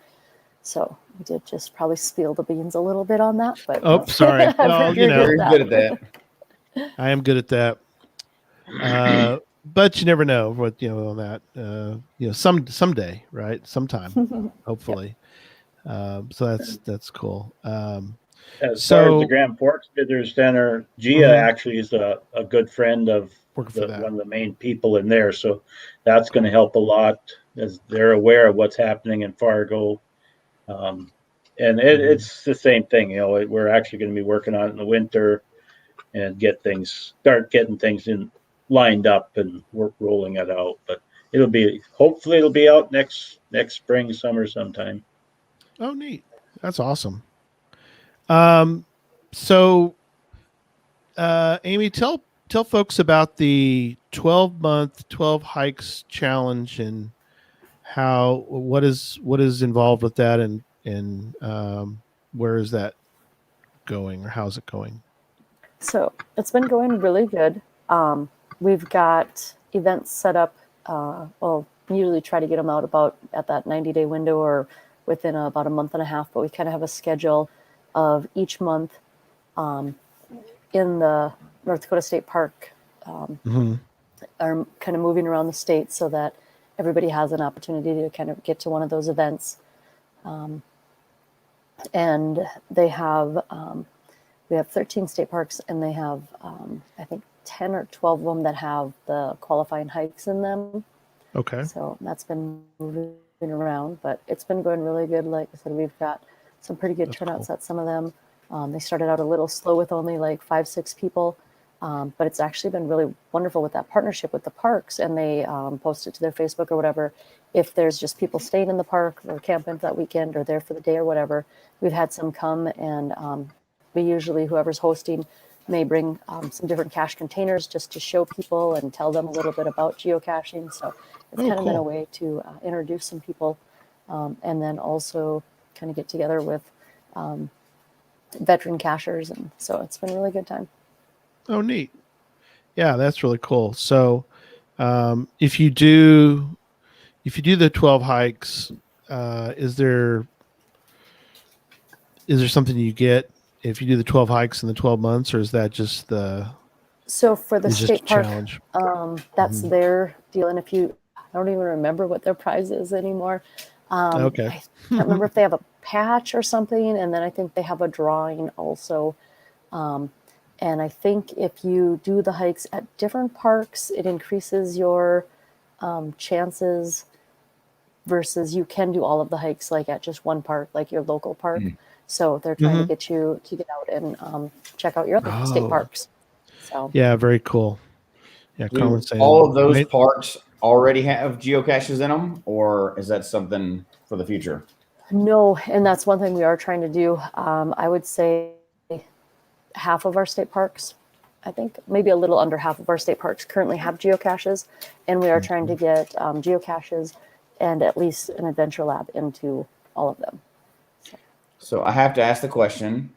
So we did just probably spill the beans a little bit on that, but sorry. Well, you're good at that. I am good at that. But you never know what on that. Someday, right? Sometime, hopefully. So that's cool. As far as the Grand Forks Visitor Center, Gia actually is a good friend of one of the main people in there, so that's going to help a lot as they're aware of what's happening in Fargo. And it's the same thing, we're actually going to be working on it in the winter and start getting things lined up and work rolling it out. But hopefully it'll be out next spring, summer sometime. Oh, neat. That's awesome. So Amy, tell folks about the 12-month 12 hikes challenge and what is involved with that, and where is that going, or how's it going? So it's been going really good. We've got events set up. We usually try to get them out about at that 90-day window or within about a month and a half, but we kind of have a schedule of each month in the North Dakota State Park are kind of moving around the state so that everybody has an opportunity to kind of get to one of those events. And they have, we have 13 state parks, and they have, I think 10 or 12 of them that have the qualifying hikes in them. Okay. So that's been moving around, but it's been going really good. Like I said, we've got some pretty good turnouts at some of them. They started out a little slow with only like 5-6 people, but it's actually been really wonderful with that partnership with the parks, and they post it to their Facebook or whatever. If there's just people staying in the park or camping that weekend or there for the day or whatever, we've had some come, and we usually, whoever's hosting may bring some different cache containers just to show people and tell them a little bit about geocaching. So it's kind of been a way to introduce some people, and then also kind of get together with veteran cachers, and so it's been a really good time. Oh, neat. Yeah, that's really cool. So if you do the 12 hikes, is there something you get if you do the 12 hikes in the 12 months, or is that just So for the just a state park, challenge? that's their deal. And I don't even remember what their prize is anymore. Okay. I can't remember if they have a patch or something, and then I think they have a drawing also. And I think if you do the hikes at different parks, it increases your chances versus you can do all of the hikes like at just one park, like your local park. So they're trying to get you to get out and check out your other state parks. So yeah, very cool. Yeah, Do all of those parks already have geocaches in them, or is that something for the future? No, and that's one thing we are trying to do. I would say half of our state parks, I think maybe a little under half of our state parks currently have geocaches, and we are trying to get geocaches and at least an adventure lab into all of them. So I have to ask the question.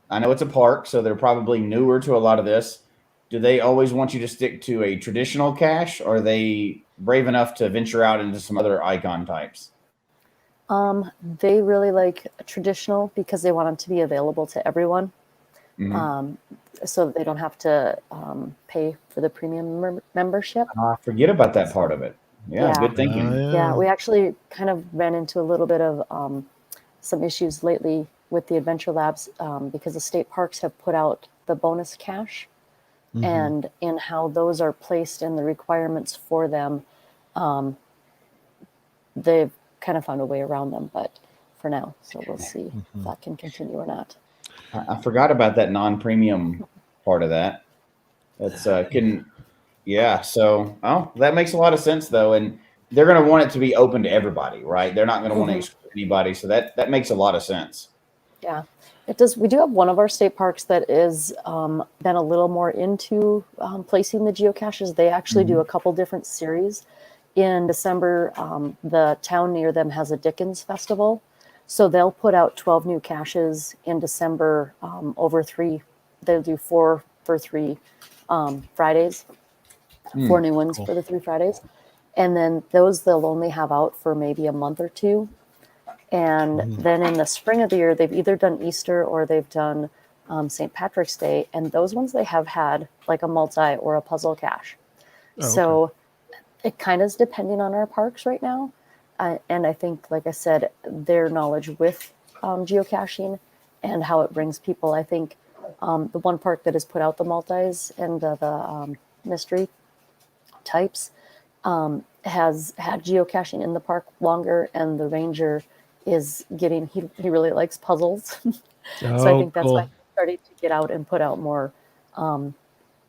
I know it's a park, so they're probably newer to a lot of this. Do they always want you to stick to a traditional cache, or are they brave enough to venture out into some other icon types? They really like traditional because they want them to be available to everyone. So that they don't have to pay for the premium membership. Forget about that part of it. Yeah, good thinking. Yeah, we actually kind of ran into a little bit of some issues lately with the adventure labs because the state parks have put out the bonus cache, and in how those are placed in the requirements for them, they've kind of found a way around them, but for now, so we'll see if that can continue or not. I forgot about that non-premium part of that. That's so that makes a lot of sense though, and they're going to want it to be open to everybody, right? They're not going to want to exclude anybody, so that makes a lot of sense. Yeah, it does. We do have one of our state parks that is been a little more into placing the geocaches. They actually do a couple different series. In December, the town near them has a Dickens festival. So they'll put out 12 new caches in December over 3. They'll do 4 for 3 Fridays, 4 new ones for the 3 Fridays. And then those they'll only have out for maybe a month or 2. And then in the spring of the year, they've either done Easter or they've done St. Patrick's Day. And those ones they have had like a multi or a puzzle cache. So it kind of is depending on our parks right now. And I think, like I said, their knowledge with geocaching and how it brings people. I think the one park that has put out the multis and the mystery types has had geocaching in the park longer, and the ranger is getting, he really likes puzzles. So I think that's why he started to get out and put out more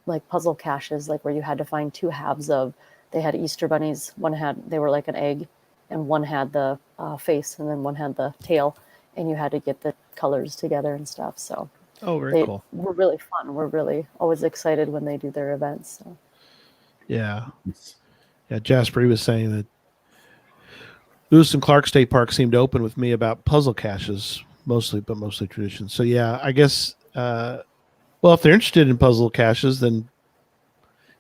like puzzle caches, like where you had to find 2 halves of, they had Easter bunnies. They were like an egg, and one had the face, and then one had the tail, and you had to get the colors together and stuff. So very cool. Were really fun. We're really always excited when they do their events. So. Yeah. Jasper was saying that Lewis and Clark State Park seemed open with me about puzzle caches, mostly tradition. So yeah, I guess well, if they're interested in puzzle caches, then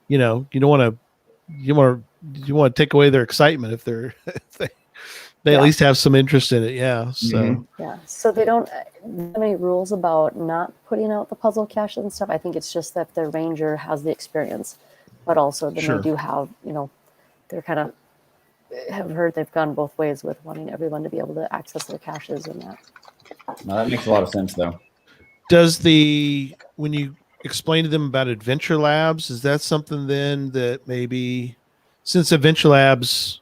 you don't want to take away their excitement if they at least have some interest in it. Yeah. So So they don't have any rules about not putting out the puzzle caches and stuff. I think it's just that the ranger has the experience, but also then they do have, they're kind of have heard they've gone both ways with wanting everyone to be able to access their caches and that. No, that makes a lot of sense though. When you explain to them about adventure labs, is that something then that maybe since Adventure Labs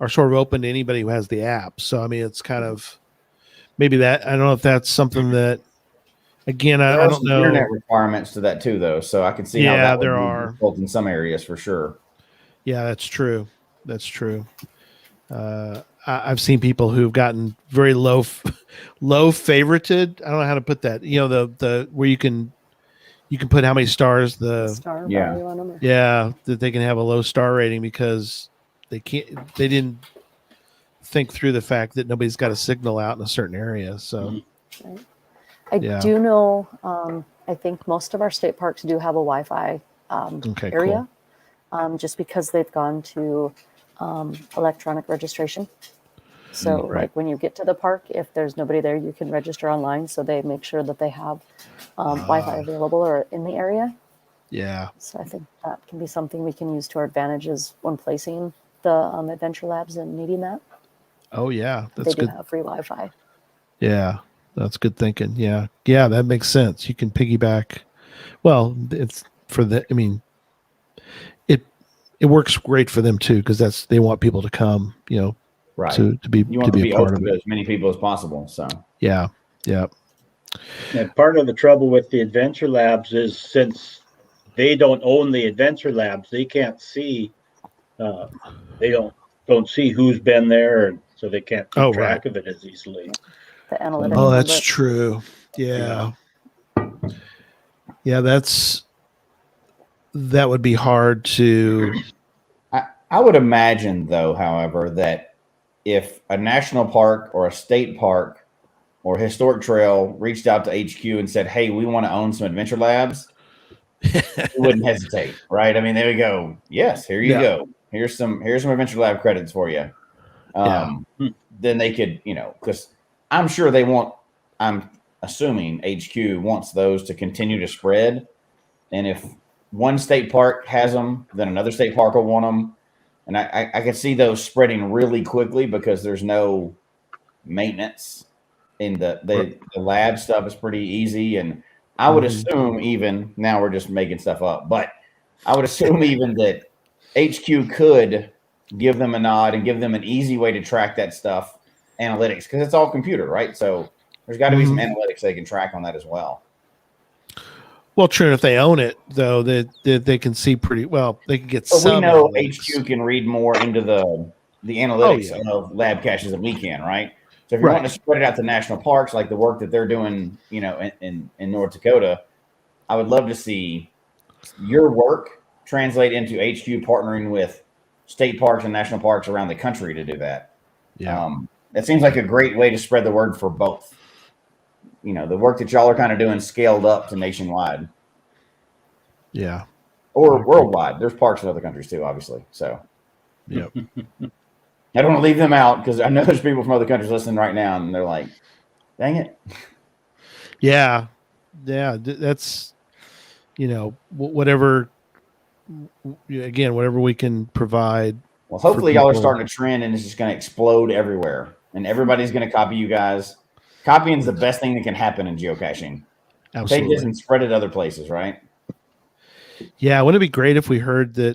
are sort of open to anybody who has the app. So, I mean, it's kind of maybe that, I don't know if that's something that, again, There I are don't some know. internet requirements to that too, though, so I can see how Yeah, that would there be are. difficult in some areas for sure. Yeah, that's true. That's true. I've seen people who've gotten very low favorited. I don't know how to put that. You know, the where you can put how many stars Star Yeah. value on them. Or, that they can have a low star rating because they didn't think through the fact that nobody's got a signal out in a certain area. So right. I Yeah. do know, I think most of our state parks do have a Wi-Fi Okay, area, just because they've gone to electronic registration. So right. like when you get to the park, if there's nobody there, you can register online. So they make sure that they have Wi-Fi available or in the area. Yeah. So I think that can be something we can use to our advantages when placing the Adventure Labs and needing that. Oh yeah, They that's do good. have free Wi-Fi. Yeah, that's good thinking. Yeah, that makes sense. You can piggyback. Well, it's for the. I mean, it works great for them too because they want people to come. You know, Right. to be You want to be a part open of to it. as many people as possible. So Yeah. And part of the trouble with the Adventure Labs is since they don't own the Adventure Labs, they can't see. They don't see who's been there, and so they can't keep track of it as easily. The analytics. Oh, on that's it. true. Yeah. Yeah, that would be hard to. I would imagine, though, however, that if a national park or a state park or historic trail reached out to HQ and said, "Hey, we want to own some Adventure Labs," we wouldn't hesitate, right? I mean, they would go, "Yes, here you go. Here's some Adventure Lab credits for you." Then they could, because I'm sure they want. I'm assuming HQ wants those to continue to spread, and if one state park has them, then another state park will want them. And I can see those spreading really quickly because there's no maintenance in the lab stuff is pretty easy. And I would assume even now we're just making stuff up, but I would assume even that HQ could give them a nod and give them an easy way to track that stuff, analytics, because it's all computer, right? So there's got to be some analytics they can track on that as well. Well, true. If they own it, though, that they can see pretty well. They can get. But some we know analytics. HQ can read more into the analytics of lab caches than we can, right? So if you're wanting to spread it out to national parks, like the work that they're doing, in North Dakota, I would love to see your work translate into HQ partnering with state parks and national parks around the country to do that. Yeah, that seems like a great way to spread the word for both. The work that y'all are kind of doing scaled up to nationwide. Yeah. Or worldwide. There's parks in other countries too, obviously. So, yep. I don't want to leave them out because I know there's people from other countries listening right now, and they're like, "Dang it!" Yeah, that's whatever. Again, whatever we can provide. Well, hopefully, y'all are starting a trend, and it's just going to explode everywhere, and everybody's going to copy you guys. Copying is the best thing that can happen in geocaching. Absolutely. Take this and spread it other places, right? Yeah, wouldn't it be great if we heard that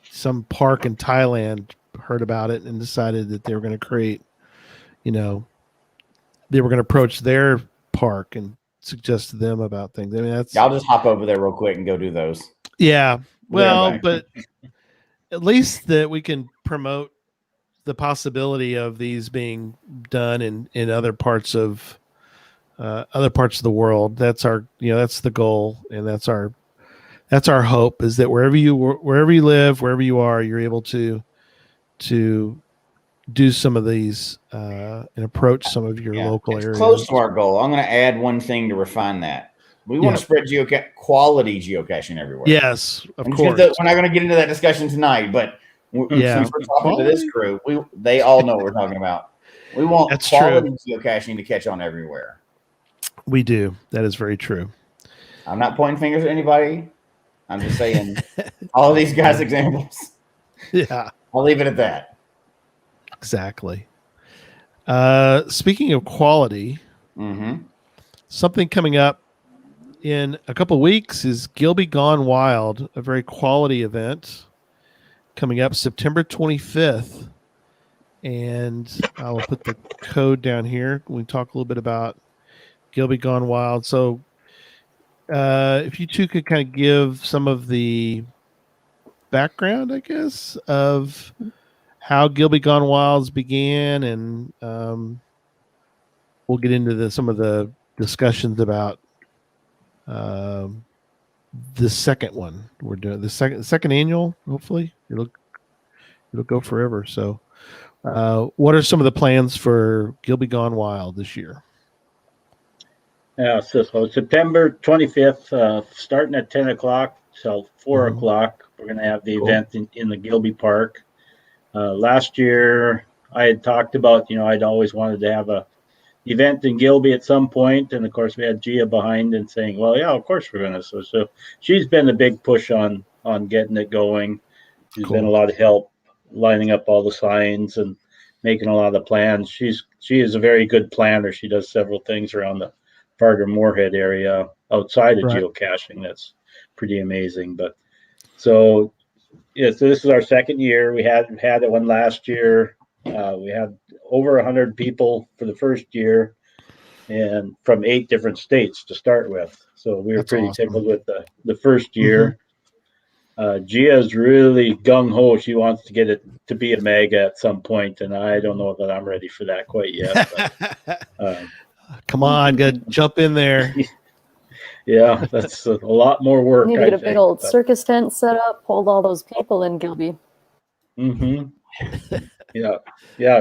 some park in Thailand heard about it and decided that they were going to create, they were going to approach their park and suggest to them about things. I mean, I'll just hop over there real quick and go do those. Yeah. Well, but at least that we can promote the possibility of these being done in other parts of the world. That's that's the goal, and that's our hope, is that wherever you live, wherever you are, you're able to do some of these and approach some of your local areas. Close to our goal. I'm going to add one thing to refine that. We want to spread quality geocaching everywhere. Yes, of course. We're not going to get into that discussion tonight, but since we're talking to this crew, they all know what we're talking about. We want quality geocaching to catch on everywhere. We do. That is very true. I'm not pointing fingers at anybody. I'm just saying all of these guys' examples. Yeah. I'll leave it at that. Exactly. Speaking of quality, something coming up in a couple of weeks is Gilby Gone Wild, a very quality event coming up September 25th. And I will put the code down here. We talk a little bit about Gilby Gone Wild. So if you two could kind of give some of the background, I guess, of how Gilby Gone Wilds began, and we'll get into some of the discussions about the second one we're doing, the second annual. Hopefully, it'll go forever. So, what are some of the plans for Gilby Gone Wild this year? Yeah, so September 25th, starting at 10 o'clock till 4 o'clock, we're going to have the event in the Gilby Park. Last year, I had talked about, I'd always wanted to have a event in Gilby at some point, and of course we had Gia behind and saying, well, yeah, of course we're going to. So she's been a big push on getting it going. She's been a lot of help lining up all the signs and making a lot of the plans. She is a very good planner. She does several things around the Fargo and Moorhead area outside of geocaching. That's pretty amazing. But so this is our second year. We had it one last year. We had over 100 people for the first year, and from 8 different states to start with. So we were pretty tickled with the first year. Gia's really gung ho. She wants to get it to be a mega at some point, and I don't know that I'm ready for that quite yet. But, come on, gotta jump in there. Yeah, that's a lot more work. You need to get a big old circus tent set up, hold all those people in Gilby. Yeah,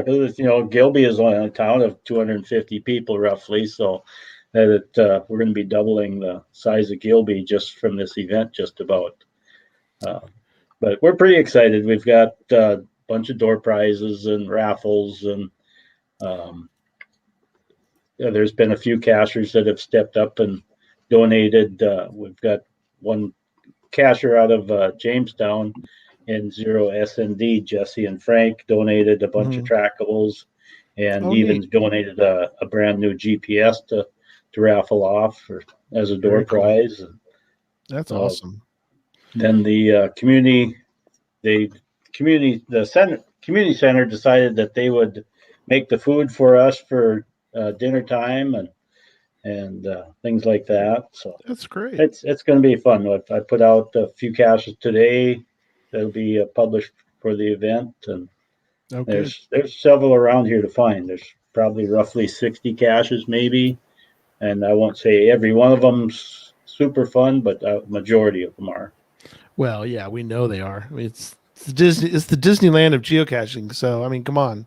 because Gilby is a town of 250 people roughly, so that we're going to be doubling the size of Gilby just from this event, just about. But we're pretty excited. We've got a bunch of door prizes and raffles, and there's been a few cachers that have stepped up and donated. We've got one cacher out of Jamestown in Zero SND, Jesse and Frank, donated a bunch of trackables, and even donated a brand new GPS to raffle off as a door prize. That's awesome. Then the community center decided that they would make the food for us for dinner time and things like that. So that's great. It's going to be fun. I put out a few caches today that'll be published for the event, and there's several around here to find. There's probably roughly 60 caches maybe, and I won't say every one of them's super fun, but a majority of them are. Well, yeah, we know they are. I mean, it's the Disneyland of geocaching. So I mean, come on,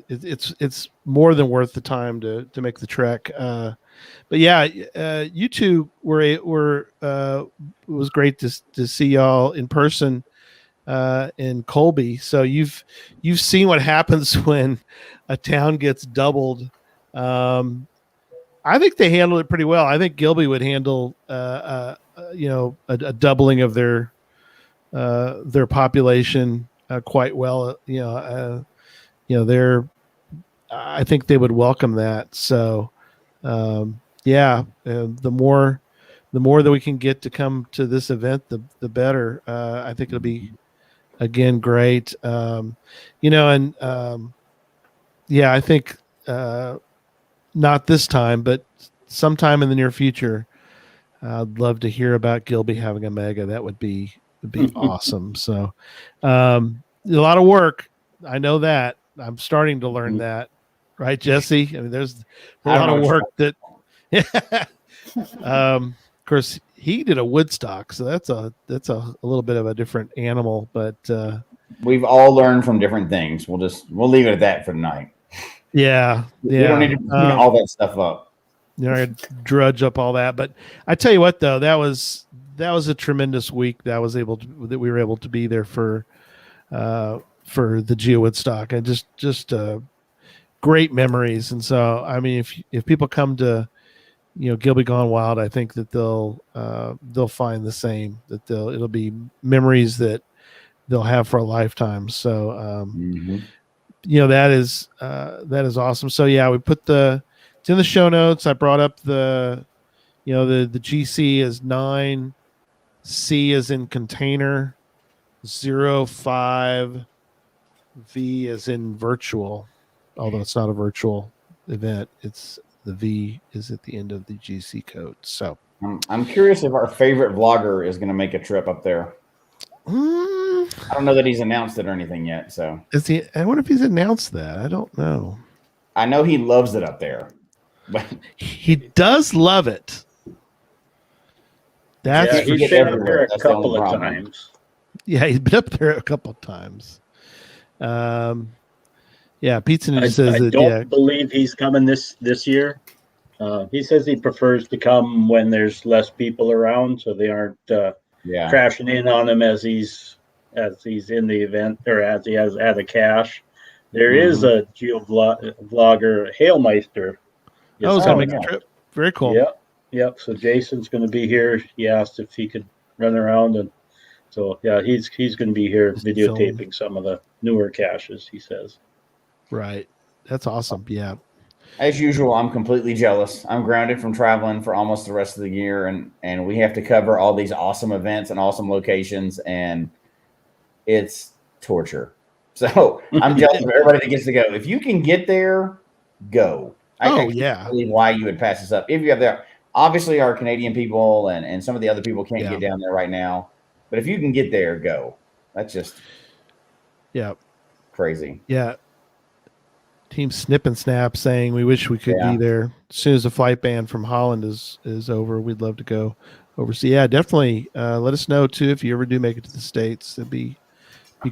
it's more than worth the time to make the trek. But yeah, you two it was great to see y'all in person in Colby. So you've seen what happens when a town gets doubled. I think they handled it pretty well. I think Gilby would handle a doubling of their population quite well. I think they would welcome that. So. The more that we can get to come to this event, the better. I think it'll be, again, great. I think not this time, but sometime in the near future, I'd love to hear about Gilby having a mega. That would be awesome. So, a lot of work. I know that. I'm starting to learn that. Right, Jesse? I mean, there's a lot of work that. Of course, he did a Woodstock, so that's a little bit of a different animal. But we've all learned from different things. We'll leave it at that for tonight. Yeah. We don't need to bring all that stuff up. I drudge up all that. But I tell you what, though, that was a tremendous week. That we were able to be there for the Geo Woodstock, and just great memories. And so, I mean, if people come to, Gilby Gone Wild, I think that they'll find the same, that it'll be memories that they'll have for a lifetime. So, that is awesome. So yeah, we put it's in the show notes. I brought up the GC is 9, C is in container, 05V as in virtual, although it's not a virtual event. It's the V is at the end of the GC code. So I'm curious if our favorite vlogger is going to make a trip up there. I don't know that he's announced it or anything yet. So I wonder if he's announced that. I don't know. I know he loves it up there, but he does love it. That's he's been up there a couple of times. Yeah, he's been up there a couple of times. Yeah, Pizza says I don't believe he's coming this year. He says he prefers to come when there's less people around, so they aren't crashing in on him as he's in the event or as he has at a cache. There is a vlogger, Hailmeister. Oh, he's coming a trip. Very cool. Yep. So Jason's going to be here. He asked if he could run around, and so he's going to be here videotaping some of the newer caches. He says. Right. That's awesome. Yeah. As usual, I'm completely jealous. I'm grounded from traveling for almost the rest of the year, and we have to cover all these awesome events and awesome locations, and it's torture. So I'm jealous of everybody that gets to go. If you can get there, go. I can't believe why you would pass this up. If you have there, obviously our Canadian people and some of the other people can't get down there right now, but if you can get there, go. That's just crazy. Yeah. Team Snip and Snap saying we wish we could be there as soon as the flight ban from Holland is over. We'd love to go overseas. Yeah, definitely. Let us know too if you ever do make it to the States. It'd be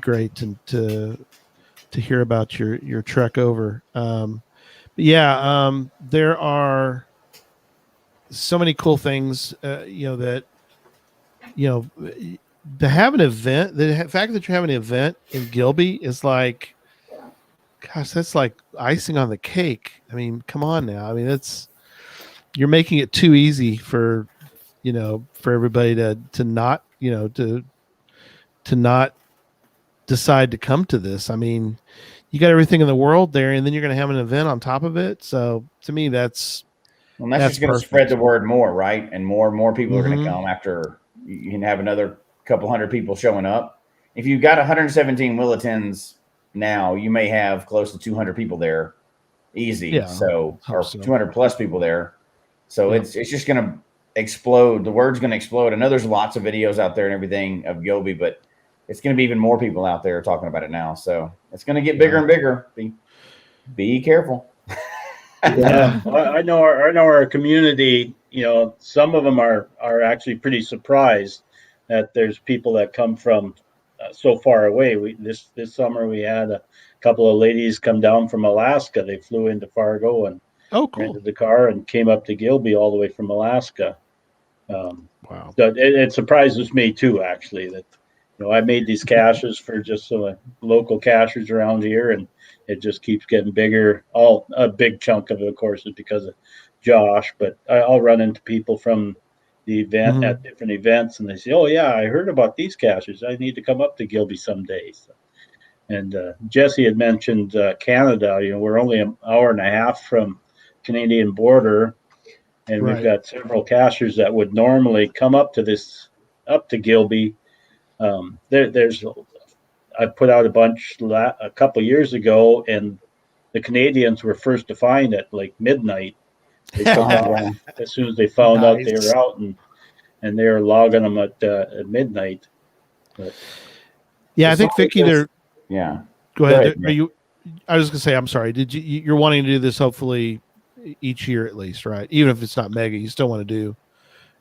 great to hear about your trek over. There are so many cool things. To have an event. The fact that you're having an event in Gilby is like. Gosh, that's like icing on the cake. I mean, come on now. I mean, you're making it too easy for everybody to not, to not decide to come to this. I mean, you got everything in the world there, and then you're going to have an event on top of it. So to me, that's just going to spread the word more, right? And more people are going to come after you can have another couple hundred people showing up. If you've got 117 Willetins now, you may have close to 200 people there easy. Or 200 plus people there. So it's just going to explode. The word's going to explode. I know there's lots of videos out there and everything of Gobi, but it's going to be even more people out there talking about it now. So it's going to get bigger and bigger. Be careful. I know our community, some of them are actually pretty surprised that there's people that come from so far away. This summer we had a couple of ladies come down from Alaska. They flew into Fargo and rented the car and came up to Gilby all the way from Alaska. Wow! So it surprises me too, actually, that I made these caches for just some local cachers around here, and it just keeps getting bigger. A big chunk of it, of course, is because of Josh, but I'll run into people from the event at different events, and they say, "Oh yeah, I heard about these caches. I need to come up to Gilby someday." So, and Jesse had mentioned Canada. We're only an hour and a half from Canadian border, and we've got several cachers that would normally come up to Gilby. I put out a bunch a couple years ago, and the Canadians were first to find at like midnight. They took off as soon as they found out they were out, and they were logging them at midnight. But I think Vicky, they're Go ahead. Are you? I was going to say, I'm sorry. You're wanting to do this hopefully each year at least, right? Even if it's not mega, you still want to do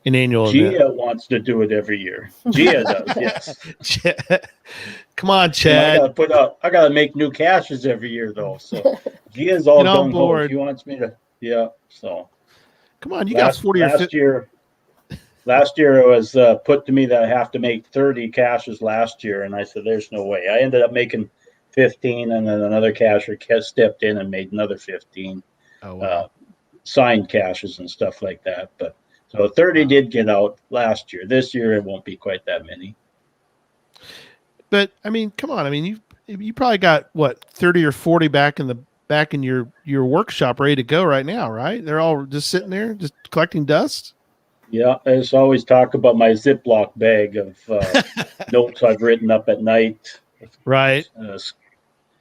an annual event. Gia wants to do it every year. Gia does, yes. Come on, Chad. I gotta make new caches every year though. So Gia's all gung ho. She wants me to. Yeah. So come on, you got 40 or 50. Last year it was put to me that I have to make 30 caches last year, and I said, "There's no way." I ended up making 15, and then another cacher stepped in and made another 15. Oh, wow. Signed caches and stuff like that. But so 30 did get out last year. This year it won't be quite that many. But I mean, come on. I mean, you probably got what 30 or 40 back in your workshop ready to go right now, right? They're all just sitting there, just collecting dust. Yeah, there's always talk about my Ziploc bag of notes I've written up at night. Right.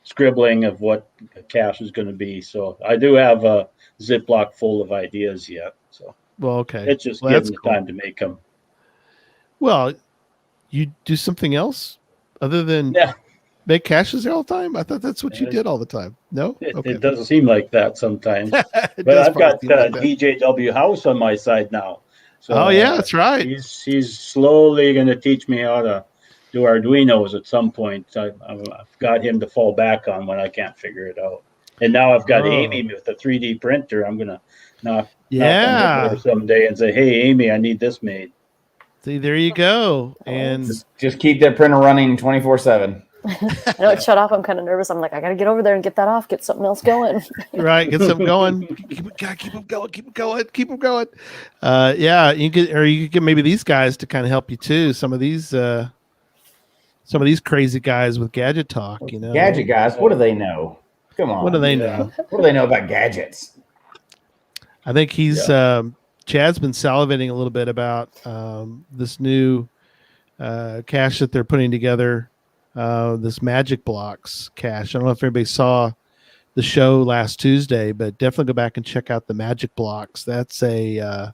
Scribbling of what a cache is going to be. So I do have a Ziploc full of ideas yet. So Well, okay. it's just Well, getting the cool. time to make them. Well, you do something else other than make caches all the time? I thought that's what you did all the time. No? It doesn't seem like that sometimes. But I've got like DJW House on my side now. So that's right. He's slowly going to teach me how to do Arduinos at some point. I've got him to fall back on when I can't figure it out. And now I've got Amy with the 3D printer. I'm going to knock on her door someday and say, hey, Amy, I need this made. See, there you go. And just keep that printer running 24/7. I know it shut off. I'm kind of nervous. I'm like, I got to get over there and get that off, get something else going. Right. Get something going. Keep them going. Yeah. You could get maybe these guys to kind of help you too. Some of these crazy guys with gadget talk, Gadget guys. What do they know? Come on. What do they know? What do they know about gadgets? I think Chad's been salivating a little bit about this new cache that they're putting together. This Magic Blocks cache. I don't know if everybody saw the show last Tuesday, but definitely go back and check out the Magic Blocks. That's a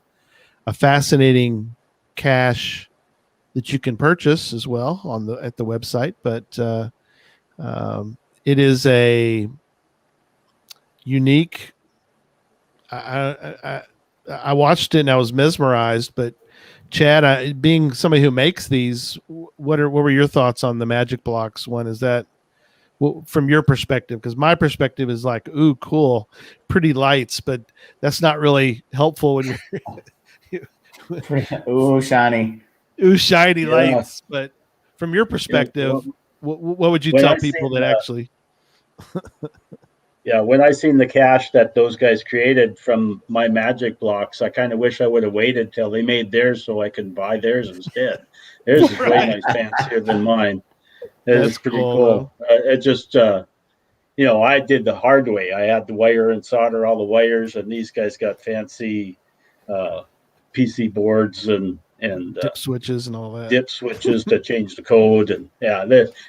fascinating cache that you can purchase as well at the website. But it is a unique. I watched it and I was mesmerized, but Chad, being somebody who makes these, what were your thoughts on the Magic Blocks one? Is that from your perspective? Because my perspective is like, ooh, cool, pretty lights, but that's not really helpful when you're ooh, shiny lights. But from your perspective, what would you tell people that actually? Yeah, when I seen the cache that those guys created from my Magic Blocks, I kind of wish I would have waited till they made theirs so I could buy theirs instead. Theirs is way nice fancier than mine. It's pretty cool. It just, I did the hard way. I had to wire and solder all the wires, and these guys got fancy PC boards and dip switches and all that. Dip switches to change the code, and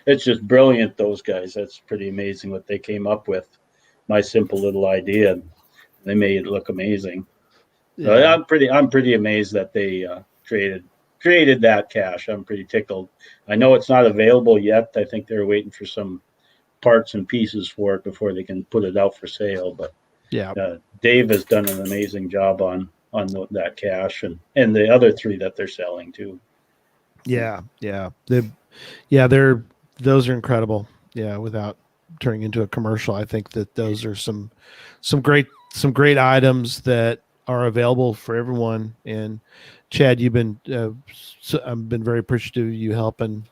it's just brilliant. Those guys. That's pretty amazing what they came up with. My simple little idea, they made it look amazing. Yeah. So I'm pretty amazed that they created that cache. I'm pretty tickled. I know it's not available yet. I think they're waiting for some parts and pieces for it before they can put it out for sale. But Dave has done an amazing job on that cache and the other three that they're selling too. Yeah, those are incredible. Yeah, without turning into a commercial, I think that those are some great items that are available for everyone. And Chad, you've been I've been very appreciative of you helping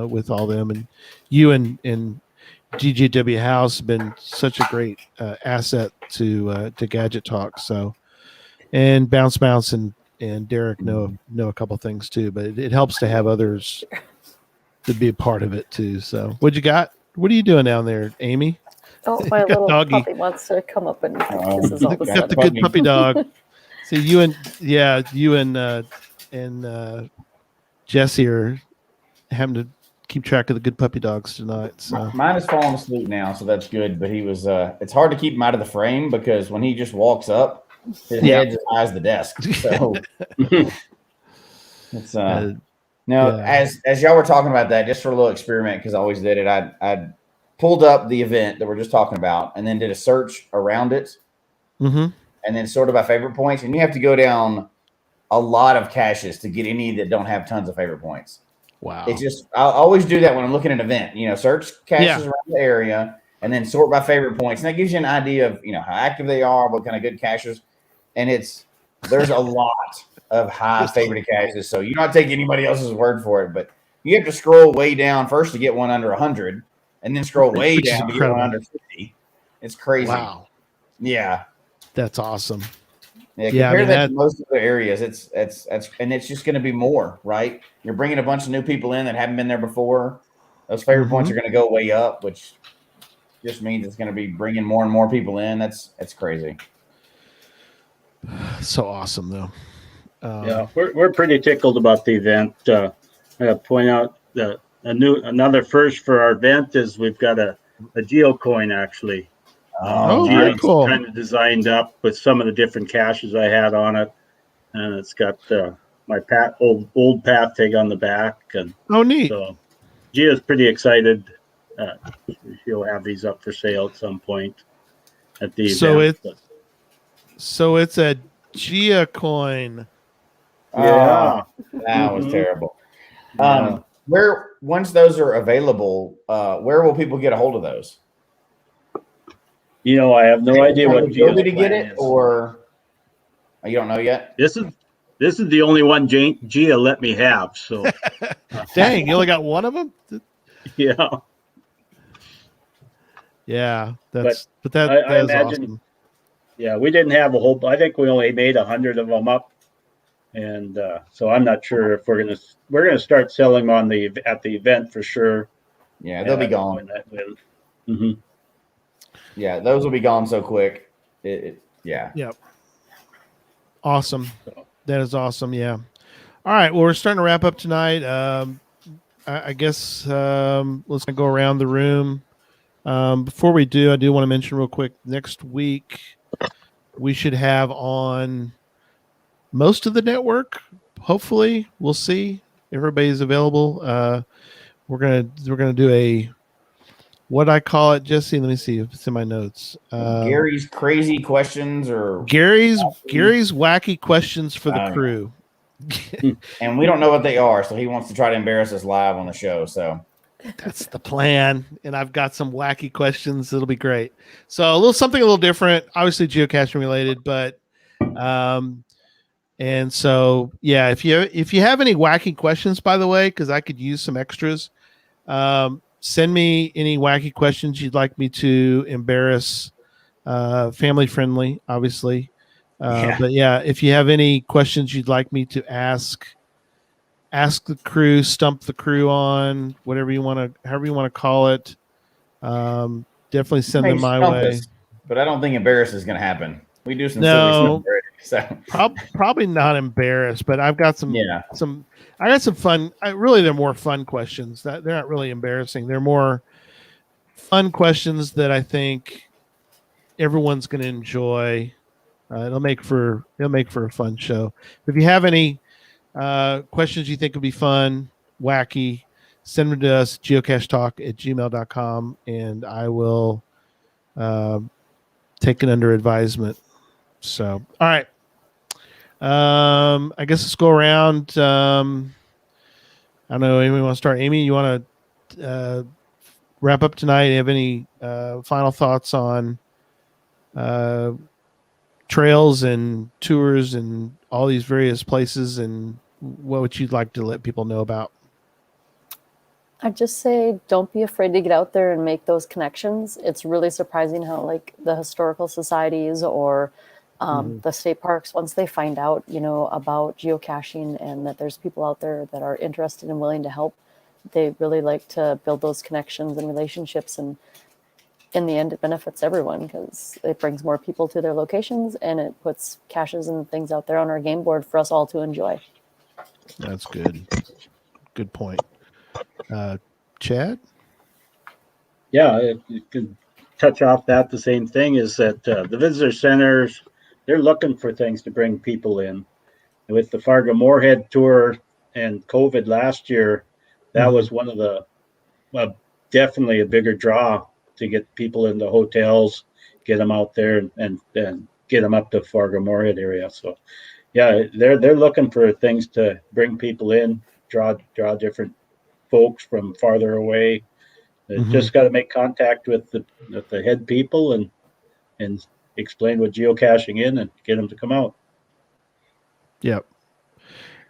with all them, and you and GGW House have been such a great asset to Gadget Talk. So, and Bounce and Derek know a couple things too, but it helps to have others to be a part of it too. So, what you got? What are you doing down there, Amy? Oh, my little puppy wants to come up and kisses all the time. Got the good puppy dog. See, you and Jesse are having to keep track of the good puppy dogs tonight. So mine is falling asleep now, so that's good. But he was. It's hard to keep him out of the frame because when he just walks up, his head just eyes the desk. So it's as y'all were talking about that, just for a little experiment, because I always did it. I pulled up the event that we're just talking about, and then did a search around it, and then sorted by favorite points. And you have to go down a lot of caches to get any that don't have tons of favorite points. Wow! It's just I always do that when I'm looking at an event. Search caches around the area, and then sort by favorite points, and that gives you an idea of how active they are, what kind of good caches, and there's a lot of high favorite caches, so you don't take anybody else's word for it, but you have to scroll way down first to get one under 100, and then scroll way down to get one under 50. It's crazy. Wow. Yeah. That's awesome. Yeah, compare that to most other areas. It's just going to be more, right? You're bringing a bunch of new people in that haven't been there before. Those favorite points are going to go way up, which just means it's going to be bringing more and more people in. That's crazy. So awesome, though. Yeah, we're pretty tickled about the event. I gotta point out that another first for our event is we've got a geocoin actually. Very Nice. cool. Kind of designed up with some of the different caches I had on it, and it's got my old path tag on the back, and Neat. so Gia's pretty excited. She'll have these up for sale at some point at the event. So it's a Geocoin. Yeah, That was terrible. Yeah. Where once those are available, where will people get a hold of those? I have no idea what Gia's to get plan it, is. or you don't know yet. This is the only one Gia let me have. So, Dang, you only got one of them. yeah. Yeah, I that's imagine. awesome. Yeah, we didn't have a whole. I think we only made 100 of them up, and so I'm not sure if we're gonna start selling them at the event for sure. Yeah, they'll be gone. Mm-hmm. Yeah, those will be gone so quick. Yeah. Yep. Awesome. That is awesome. Yeah. All right. Well, we're starting to wrap up tonight. I guess let's go around the room. Before we do, I do want to mention real quick, next week we should have on most of the network. Hopefully, we'll see. Everybody's available. We're gonna do a, what I call it, Jesse. Let me see if it's in my notes. Gary's crazy questions, or Gary's wacky questions for the crew. And we don't know what they are, so he wants to try to embarrass us live on the show. So that's the plan. And I've got some wacky questions. It'll be great. So something a little different, obviously geocaching related, but and so yeah, if you have any wacky questions, by the way, because I could use some extras, send me any wacky questions you'd like me to embarrass. Family friendly, obviously. But yeah, if you have any questions you'd like me to ask the crew, stump the crew on, however you want to call it, definitely send them my way. But I don't think embarrass is going to happen. We do some silly stuff already, so probably not embarrassed, but I've got some I got some fun. Really, they're more fun questions. That they're not really embarrassing. They're more fun questions that I think everyone's going to enjoy. It'll make for a fun show. If you have any questions you think would be fun, wacky, send them to us, geocachetalk@gmail.com, and I will take it under advisement. So, all right. I guess let's go around. I don't know. Amy, want to start? Amy, you want to wrap up tonight? Do you have any final thoughts on trails and tours and all these various places, and what would you like to let people know about? I'd just say don't be afraid to get out there and make those connections. It's really surprising how like the historical societies or the state parks, once they find out, about geocaching and that there's people out there that are interested and willing to help, they really like to build those connections and relationships. And in the end, it benefits everyone because it brings more people to their locations and it puts caches and things out there on our game board for us all to enjoy. That's good. Good point. Chad? Yeah, you could touch off that. The same thing is that the visitor centers, they're looking for things to bring people in. And with the Fargo Moorhead tour and COVID last year, that was one of the definitely a bigger draw to get people into hotels, get them out there, and get them up to Fargo Moorhead area. So, yeah, they're looking for things to bring people in, draw different folks from farther away. Just got to make contact with the head people and explain what geocaching is and get them to come out. Yep.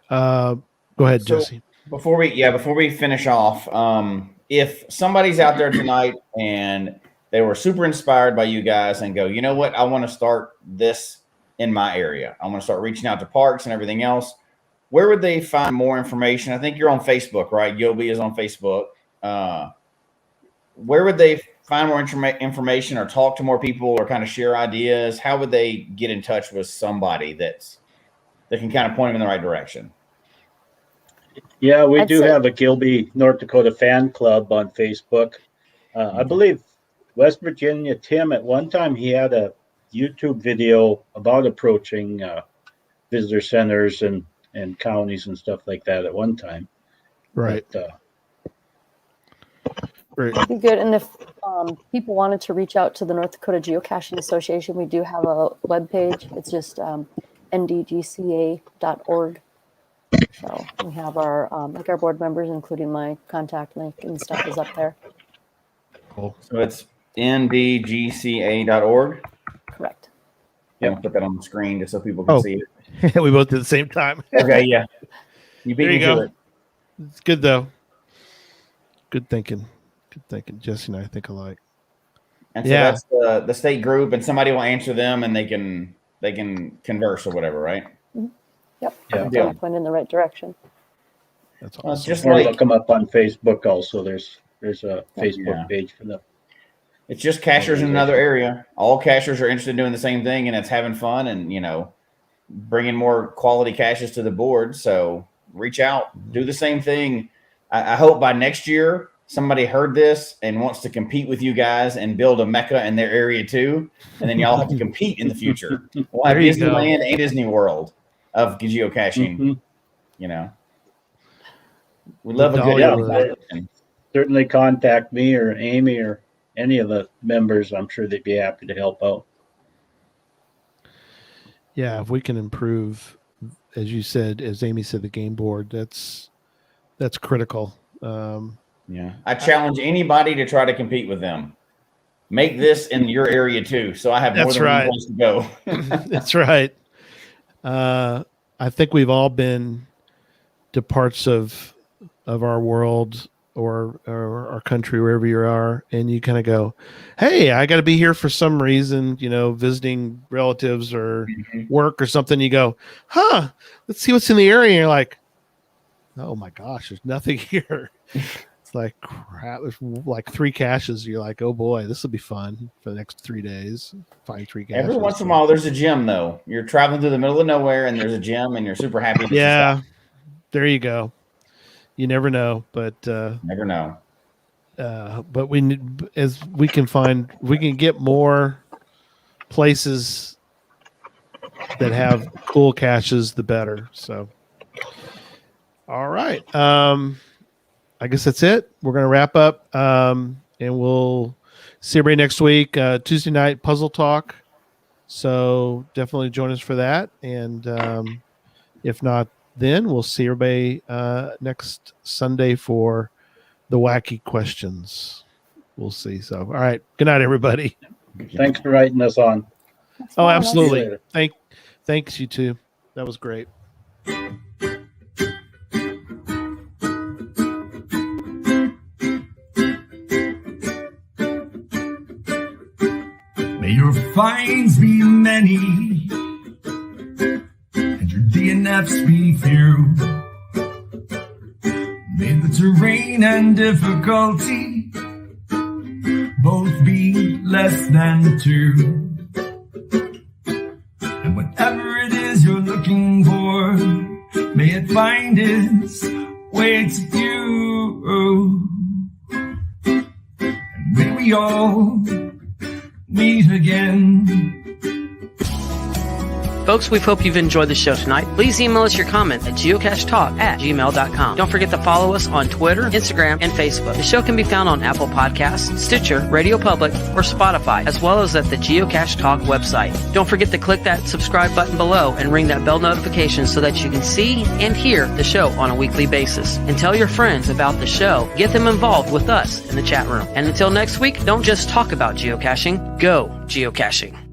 Go ahead, Jesse. Before we finish off, if somebody's out there tonight and they were super inspired by you guys and go, you know what, I want to start this in my area. I want to start reaching out to parks and everything else. Where would they find more information? I think you're on Facebook, right? Yobi is on Facebook. Where would they find more information or talk to more people or kind of share ideas? How would they get in touch with somebody that's that can kind of point them in the right direction. Yeah, we I'd do say- have a Gilby, North Dakota fan club on Facebook. I believe West Virginia Tim, at one time, he had a YouTube video about approaching visitor centers and counties and stuff like that at one time. Right. But, Right. That'd be good. And if people wanted to reach out to the North Dakota Geocaching Association, we do have a webpage. It's just NDGCA.org. So we have our like our board members, including my contact link and stuff, is up there. Cool. So it's ndgca.org. Correct. Yeah, I'll put that on the screen just so people can see it. We both did at the same time. Okay, yeah. You beat There you me to go. it. It's good though. Good thinking. Good thinking. Jesse and I think alike. And so Yeah. that's the state group, and somebody will answer them, and they can converse or whatever, right? Yep. Yeah. Yeah. Point in the right direction. That's Well, it's awesome. just or like look them up on Facebook also. There's a Facebook Yeah. page for them. it's just cachers in another area. All cachers are interested in doing the same thing, and it's having fun, and bringing more quality caches to the board. So reach out, do the same thing. I hope by next year somebody heard this and wants to compete with you guys and build a mecca in their area too, and then y'all have to compete in the future. We'll have There you go. Disneyland and Disney World of geocaching. Mhm. We love a good Dollywood. competition. Certainly contact me or Amy or any of the members. I'm sure they'd be happy to help out. Yeah, if we can improve, as you said, as Amy said, the game board, that's critical. Yeah, I challenge anybody to try to compete with them. Make this in your area too, so I have more That's than right. one place to go. That's right. I think we've all been to parts of our world or our country, wherever you are, and you kind of go, "Hey, I got to be here for some reason," visiting relatives or work or something. You go, "Huh? Let's see what's in the area." And you're like, "Oh my gosh, there's nothing here." It's like crap. There's like 3 caches. You're like, "Oh boy, this will be fun for the next 3 days." Find 3 caches. Every once in a while, there's a gym though. You're traveling through the middle of nowhere, and there's a gym, and you're super happy. That you Yeah, stopped. there you go. You never know, but Never know. but we need, as we can get more places that have cool caches, the better. So, all right. I guess that's it. We're going to wrap up, and we'll see everybody next week. Tuesday night puzzle talk. So definitely join us for that. And if not, then we'll see everybody next Sunday for the wacky questions. We'll see. So, all right. Good night, everybody. Thanks for writing us on. Oh, See absolutely. you later. Thanks, you too. That was great. May your finds be many and your DNFs be few. May the terrain and difficulty both be less than 2. And whatever it is you're looking for, may it find its way to you. And may we all meet again. Folks, we hope you've enjoyed the show tonight. Please email us your comment at geocachetalk@gmail.com. Don't forget to follow us on Twitter, Instagram, and Facebook. The show can be found on Apple Podcasts, Stitcher, Radio Public, or Spotify, as well as at the Geocache Talk website. Don't forget to click that subscribe button below and ring that bell notification so that you can see and hear the show on a weekly basis. And tell your friends about the show. Get them involved with us in the chat room. And until next week, don't just talk about geocaching, go geocaching.